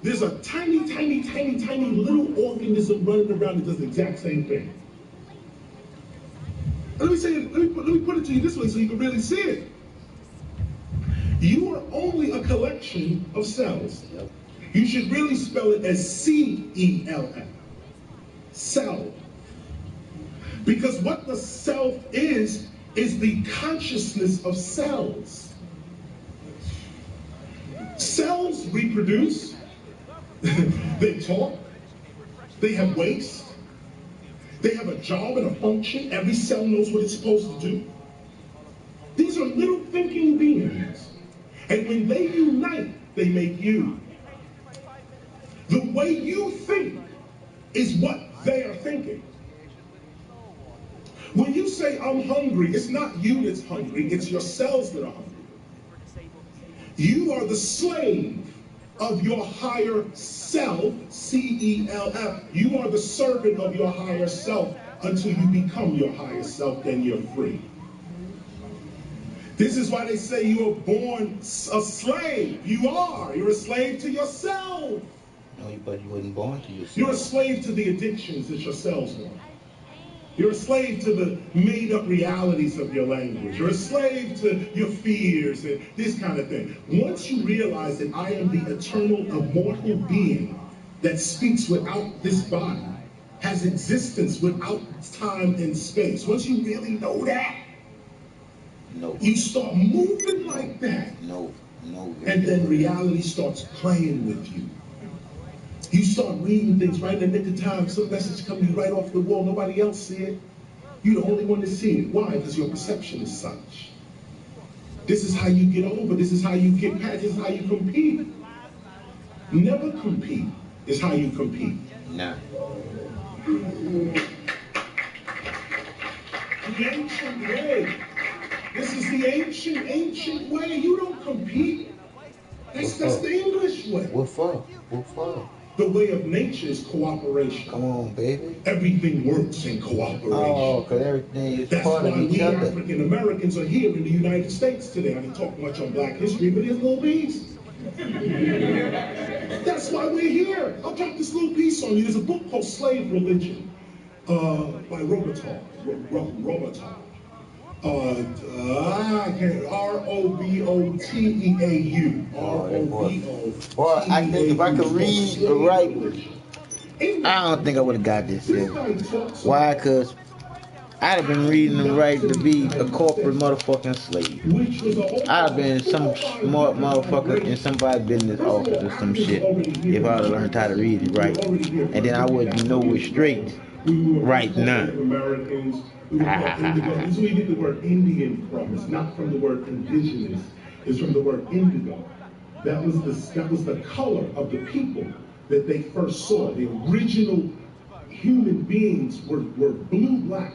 there's a tiny little organism running around that does the exact same thing. Let me put it to you this way so you can really see it. You are only a collection of cells. Yep. You should really spell it as CELF. Cell. Because what the self is the consciousness of cells. Cells reproduce, they talk, they have waste, they have a job and a function. Every cell knows what it's supposed to do. These are little thinking beings. And when they unite, they make you. The way you think is what they are thinking. When you say, I'm hungry, it's not you that's hungry, it's your cells that are hungry. You are the slave of your higher self, CELF. You are the servant of your higher self until you become your higher self, then you're free. This is why they say you were born a slave. You are. You're a slave to yourself. No, but you wasn't born to yourself. You're a slave to the addictions that your cells want. You're a slave to the made-up realities of your language. You're a slave to your fears and this kind of thing. Once you realize that I am the eternal, immortal being that speaks without this body, has existence without time and space, once you really know that, No. you start moving like that. No. And then reality starts playing with you. You start reading things right in the nick of time. Some message coming right off the wall. Nobody else see it. You're the only one to see it. Why? Because your perception is such. This is how you get over. This is how you get past. This is how you compete. Never compete is how you compete. Nah. The ancient way. This is the ancient way. You don't compete. That's the English way. What for? The way of nature is cooperation. Come on, baby. Everything works in cooperation. Oh, because everything is That's part why of each we other. African Americans are here in the United States today. I didn't talk much on Black history, but here's a little piece. That's why we're here. I'll drop this little piece on you. There's a book called Slave Religion by Robitaille. Roboteau. ROBOTEAU. Boy, I think if I could read or write, I don't think I would have got this shit. Why? Because I'd have been reading and writing to be a corporate motherfucking slave. I'd have been some smart motherfucker in somebody's business office or some shit if I would have learned how to read and write. And then I wouldn't know it straight right now. This is where you get the word Indian from. It's not from the word indigenous. It's from the word indigo. That was the color of the people that they first saw. The original human beings were blue-black.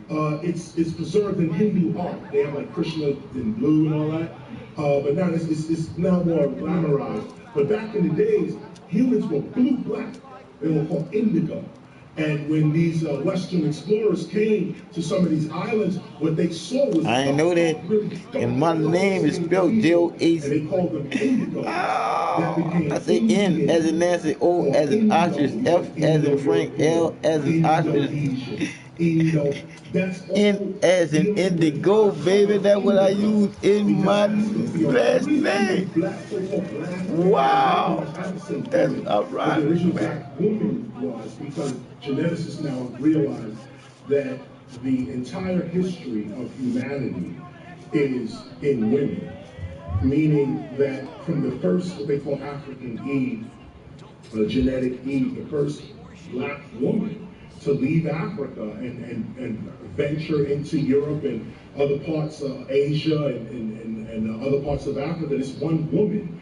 It's preserved in Hindu art. They have like Krishna in blue and all that. But now it's now more glamorized. But back in the days, humans were blue-black. They were called indigo. And when these Western explorers came to some of these islands, what they saw was I ain't know that. And my name is spelled J-O-A-C. and they called them indigo. I say N as in Nancy, O as in ostrich, F as in Frank, L as in ostrich, N as in indigo, baby. That's what I use in my last name. Wow. That's alright, man. Was because geneticists now realize that the entire history of humanity is in women, meaning that from the first, what they call African Eve, genetic Eve, the first black woman to leave Africa and venture into Europe and other parts of Asia and other parts of Africa, this one woman.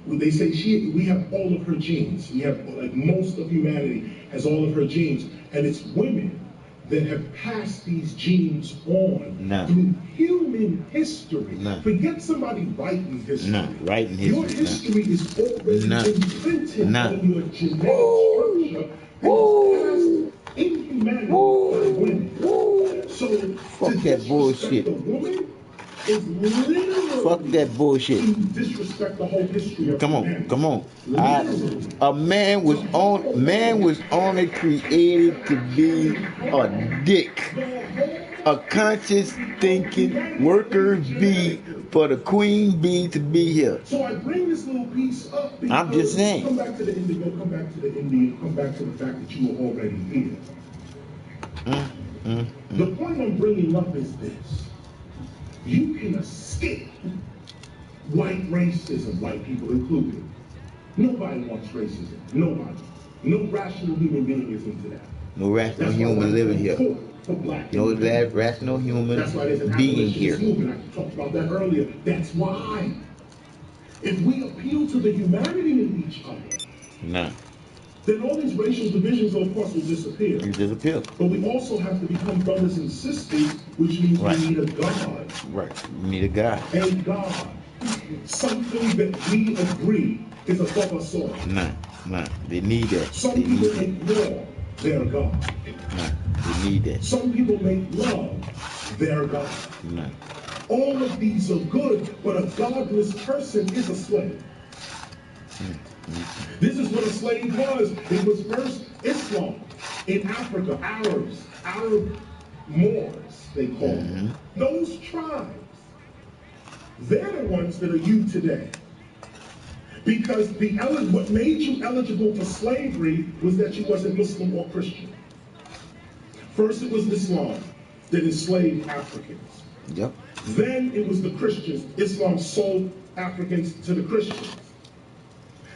They say we have all of her genes. We have, like most of humanity has all of her genes. And it's women that have passed these genes on through human history. Forget somebody writing history. Writing history. Your history is already imprinted on your genetic structure. And it's passed in humanity by women. So fuck that bullshit. The woman is literally fuck that bullshit. Disrespect the whole history of Come humanity. on. A man was only created to be a dick, a conscious thinking worker bee for the queen bee to be here. So I bring this little piece up. I'm just saying. Come back to the indigo. Come back to the Indian. Come back to the fact that you were already here. The point I'm bringing up is this. You can escape white racism, white people included. Nobody wants racism. Nobody. No rational human being is into that. No rational human living here. No rational human being here. I talked about that earlier. That's why. If we appeal to the humanity in each other, then all these racial divisions, of course, will disappear. But we also have to become brothers and sisters, which means we need a God. Right. We need a God. A God. Something that we agree is above us all. They need that. Some people make war, they're God. They need that. Some people make love, they're God. All of these are good, but a godless person is a slave. This is what a slave was. It was first Islam in Africa, Arabs. Arab Moors, they call them. Those tribes, they're the ones that are you today. Because what made you eligible for slavery was that you wasn't Muslim or Christian. First it was Islam that enslaved Africans. Yep. Then it was the Christians. Islam sold Africans to the Christians.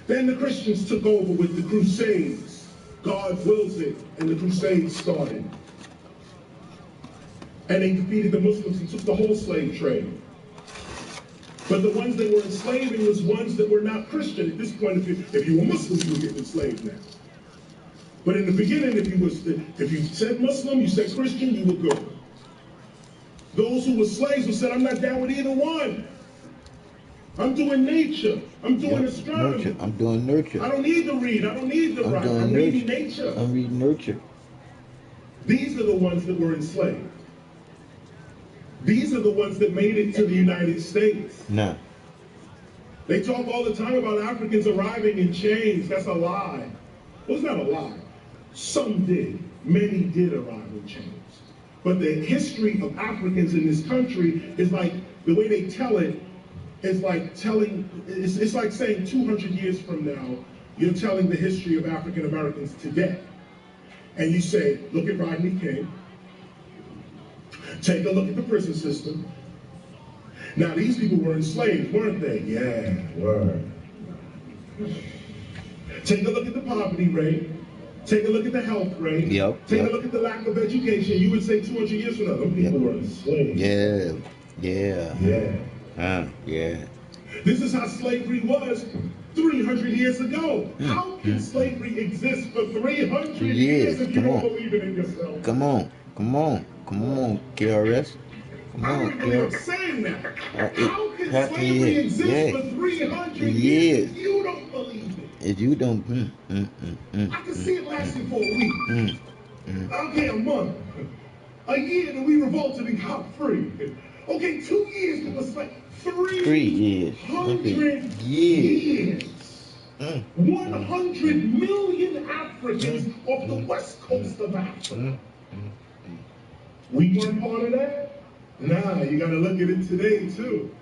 Then the Christians took over with the Crusades. God wills it, and the Crusades started. And they defeated the Muslims and took the whole slave trade. But the ones that were enslaving was ones that were not Christian. At this point, if you were Muslim, you were getting enslaved now. But in the beginning, if you said Muslim, you said Christian, you were good. Those who were slaves who said, I'm not down with either one. I'm doing nature. I'm doing astronomy. Nurture. I'm doing nurture. I don't need to read. I don't need to write. I'm reading nature. I'm reading nurture. These are the ones that were enslaved. These are the ones that made it to the United States. Nah. They talk all the time about Africans arriving in chains. That's a lie. Well, it's not a lie. Some did. Many did arrive in chains. But the history of Africans in this country is like, the way they tell it, is like telling, it's like saying 200 years from now, you're telling the history of African Americans today. And you say, look at Rodney King. Take a look at the prison system. Now, these people were enslaved, weren't they? Yeah, were. Take a look at the poverty rate. Take a look at the health rate. Take a look at the lack of education. You would say 200 years from now, those people were enslaved. Yeah. This is how slavery was 300 years ago. How can slavery exist for 300 years if you don't believe it in yourself? Come on, KRS. Come on, I'm saying that. How can slavery exist for 300 years if you don't believe it? If you don't, I can see it lasting for a week. Okay, a month. A year that we revolted and got free. Okay, 2 years it was like 3 years. 100 years. 100 million Africans off the west coast of Africa. We weren't part of that? Nah, you gotta look at it today too.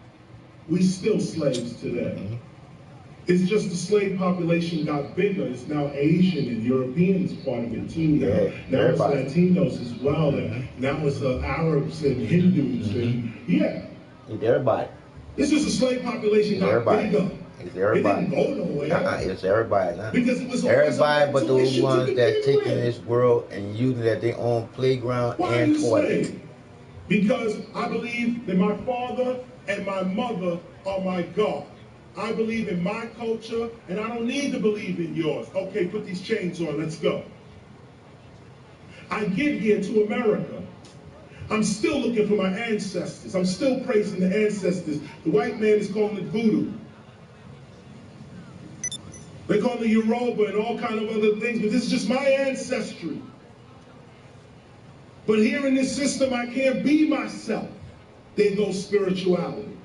We still slaves today. It's just the slave population got bigger. It's now Asian and Europeans part of it too now. Now it's Latinos as well. And now it's Arabs and Hindus and It's everybody. It's just the slave population got bigger. It's everybody. It didn't go nowhere. It's everybody. Nah. Because it was everybody but those ones that taking this world and using it at their own playground and toilet. Because I believe that my father and my mother are my God. I believe in my culture, and I don't need to believe in yours. Okay, put these chains on, let's go. I get here to America. I'm still looking for my ancestors. I'm still praising the ancestors. The white man is calling it voodoo. They call it Yoruba and all kind of other things, but this is just my ancestry. But here in this system, I can't be myself. There goes spirituality.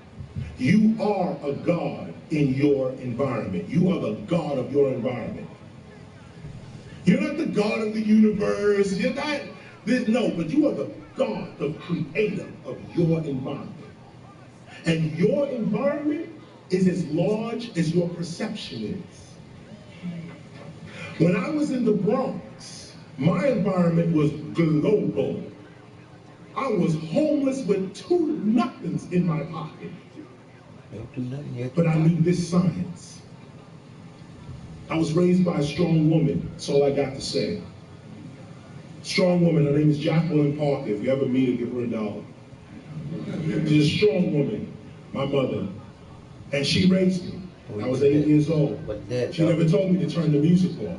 You are a God in your environment. You are the God of your environment. You're not the God of the universe. You're not, no, but you are the God, the creator of your environment. And your environment is as large as your perception is. When I was in the Bronx, my environment was global. I was homeless with 2 nothings in my pocket. But I knew this science. I was raised by a strong woman. That's all I got to say. Strong woman, her name is Jacqueline Parker. If you ever meet her, give her $1. She's a strong woman, my mother. And she raised me. I was 8 years old. She never told me to turn the music off.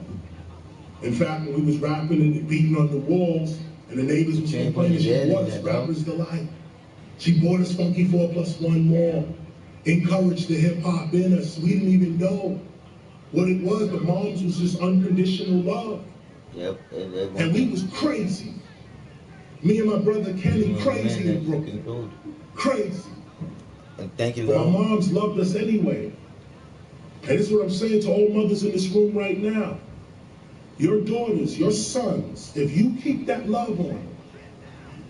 In fact, when we was rapping and beating on the walls, and the neighbors was complaining, she bought us Rapper's Delight. She bought us Funky 4+1 more. Encouraged the hip hop in us. We didn't even know what it was, but moms was just unconditional love. And we was crazy. Me and my brother Kenny, crazy in Brooklyn. Crazy. And thank you, Lord. Our moms loved us anyway. And this is what I'm saying to all mothers in this room right now. Your daughters, your sons, if you keep that love on them,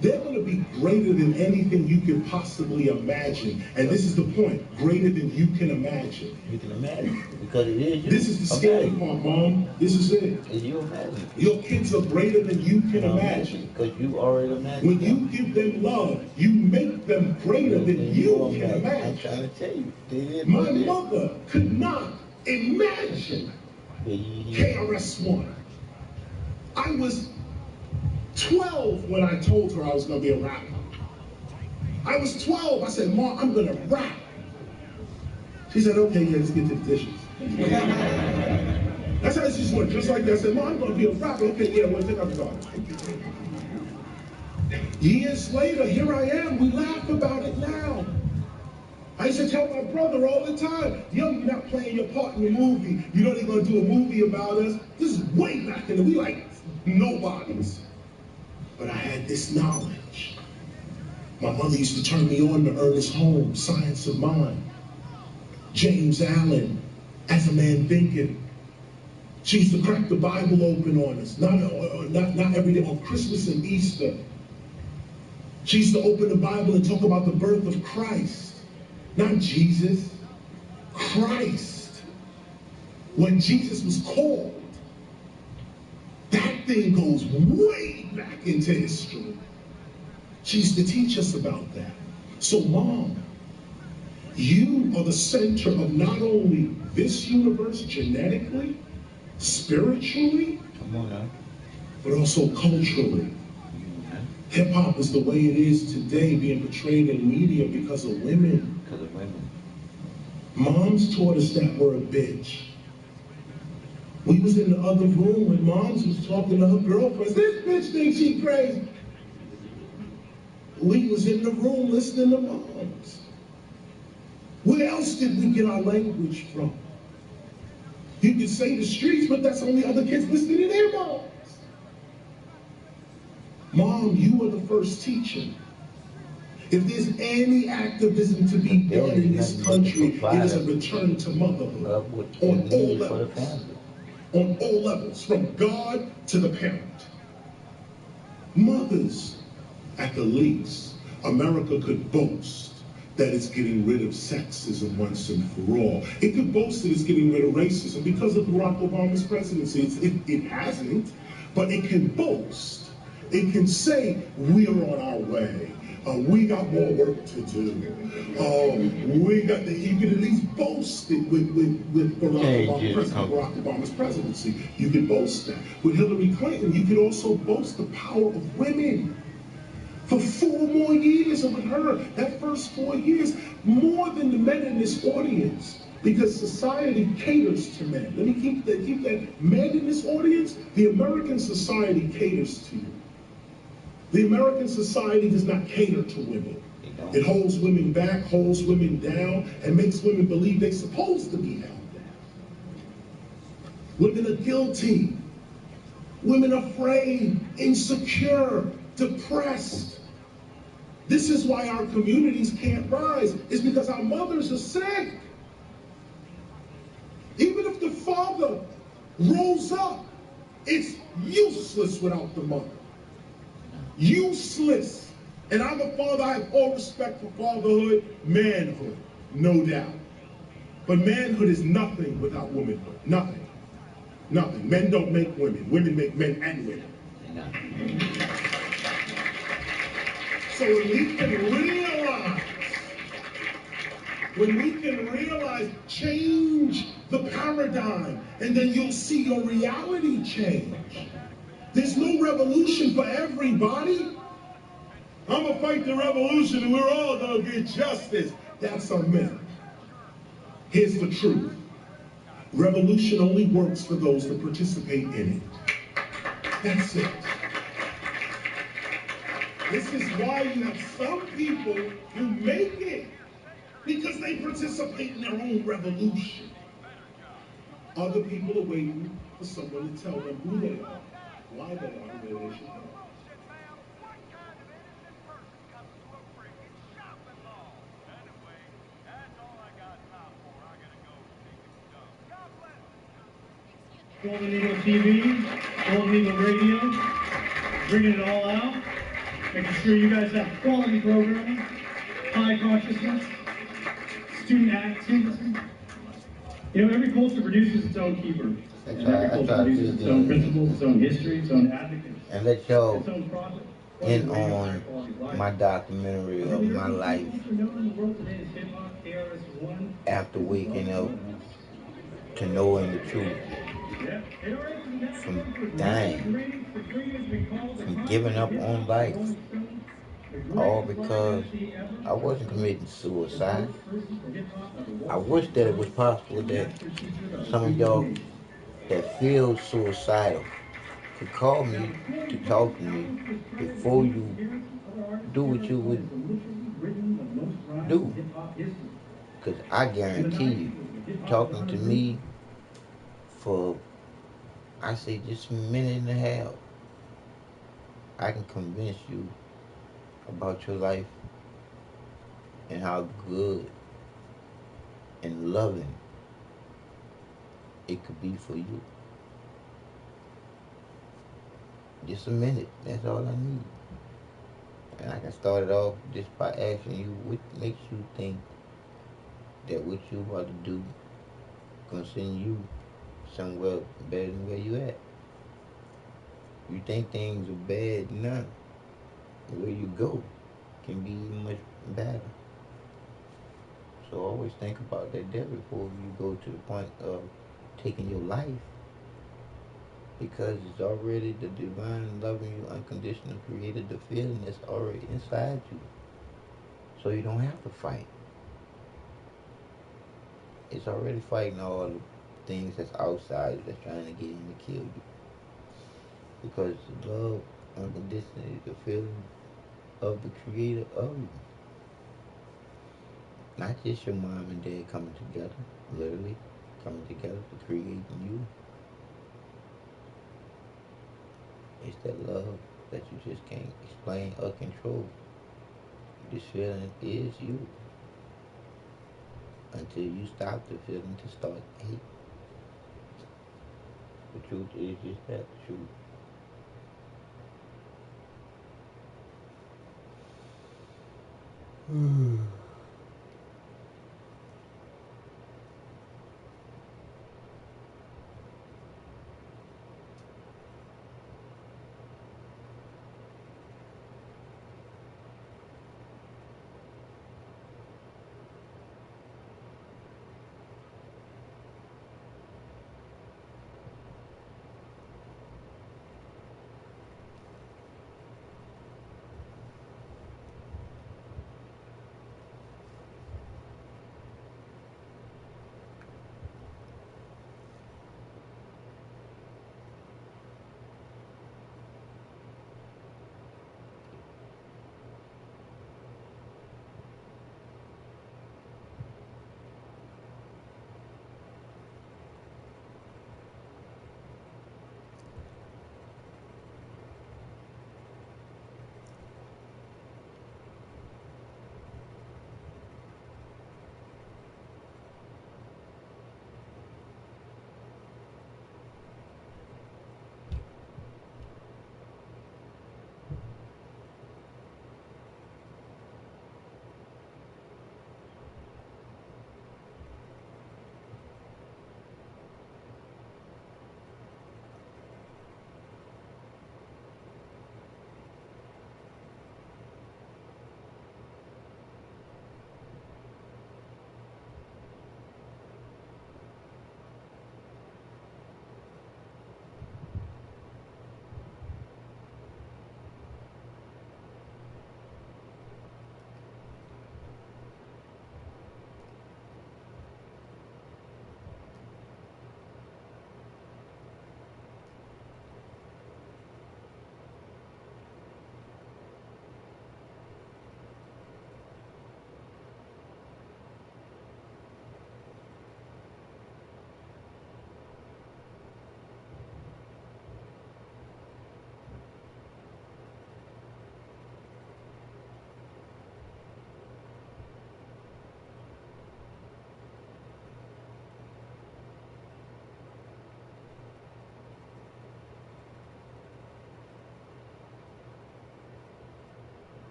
they're going to be greater than anything you can possibly imagine. And this is the point, greater than you can imagine. You can imagine, because it is you. This is the scary part, Mom. This is it. Is you imagine. Your kids are greater than you can imagine. Because you already imagine. When you give them love, you make them greater than you can imagine. I'm trying to tell you. My mother could not imagine KRS-One. I was 12 when I told her I was going to be a rapper. I was 12. I said, Mom, I'm going to rap. She said, okay, yeah, let's get to the dishes. That's how she just went, just like that. I said, Mom, I'm going to be a rapper. Okay, yeah, well, take out the garbage. Years later, here I am. We laugh about it now. I used to tell my brother all the time, yo, you're not playing your part in the movie. You know they're going to do a movie about us. This is way back in the, we like nobodies. But I had this knowledge. My mother used to turn me on to Ernest Holmes, Science of Mind. James Allen, As a Man Thinking. She used to crack the Bible open on us, not every day, on Christmas and Easter. She used to open the Bible and talk about the birth of Christ. Not Jesus, Christ. When Jesus was called, that thing goes way back into history. She used to teach us about that. So, Mom, you are the center of not only this universe genetically, spiritually, but also culturally. Hip-hop is the way it is today, being portrayed in media because of women. Because of women. Moms taught us that word bitch. We was in the other room when Moms was talking to her girlfriends. This bitch thinks she crazy. We was in the room listening to Moms. Where else did we get our language from? You could say the streets, but that's only other kids listening to their moms. Mom, you were the first teacher. If there's any activism to be done in this country, it is a return to motherhood on all levels. On all levels, from God to the parent. Mothers, at the least, America could boast that it's getting rid of sexism once and for all. It could boast that it's getting rid of racism because of Barack Obama's presidency. It hasn't, but it can boast. It can say, we're on our way. We got more work to do. You can at least boast it with Barack Obama's presidency. You can boast that. With Hillary Clinton, you can also boast the power of women. For 4 more years with her, that first 4 years, more than the men in this audience, because society caters to men. Let me keep that men in this audience, the American society caters to you. The American society does not cater to women. It holds women back, holds women down, and makes women believe they're supposed to be held down. Women are guilty. Women are afraid, insecure, depressed. This is why our communities can't rise. It's because our mothers are sick. Even if the father rose up, it's useless without the mother. Useless. And I'm a father, I have all respect for fatherhood, manhood, no doubt. But manhood is nothing without womanhood. Nothing. Nothing. Men don't make women. Women make men and women. So when we can realize, change the paradigm, and then you'll see your reality change. There's no revolution for everybody. I'm gonna fight the revolution and we're all gonna get justice. That's a myth. Here's the truth. Revolution only works for those that participate in it. That's it. This is why you have some people who make it because they participate in their own revolution. Other people are waiting for someone to tell them who they are, why they are, and where they should go. Golden Eagle TV, Golden Eagle Radio, bringing it all out, making sure you guys have quality programming, high consciousness, student activism. You know, every culture produces its own keeper. And every culture produces its own principles, its own history, its own advocates. And let y'all Its own project. in on my documentary of my life after waking up to knowing the truth. From dying, from giving up on life, all because I wasn't committing suicide. I wish that it was possible that some of y'all that feel suicidal could call me to talk to me before you do what you would do. Because I guarantee you, talking to me for, I say, just a minute and a half, I can convince you about your life and how good and loving it could be for you. Just a minute, that's all I need. And I can start it off just by asking you, what makes you think that what you about to do gonna send you somewhere better than where you at? You think things are bad now, where you go can be much better. So always think about that there before you go to the point of taking your life, because it's already the divine loving you unconditional created the feeling that's already inside you. So you don't have to fight. It's already fighting all the things that's outside that's trying to get in to kill you. Because the love unconditionally is the feeling of the creator of you. Not just your mom and dad coming together, literally coming together to create you. It's that love that you just can't explain or control. This feeling is you. Until you stop the feeling to start hate. The truth is just that, the truth.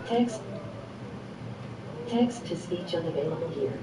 Text to speech unavailable here.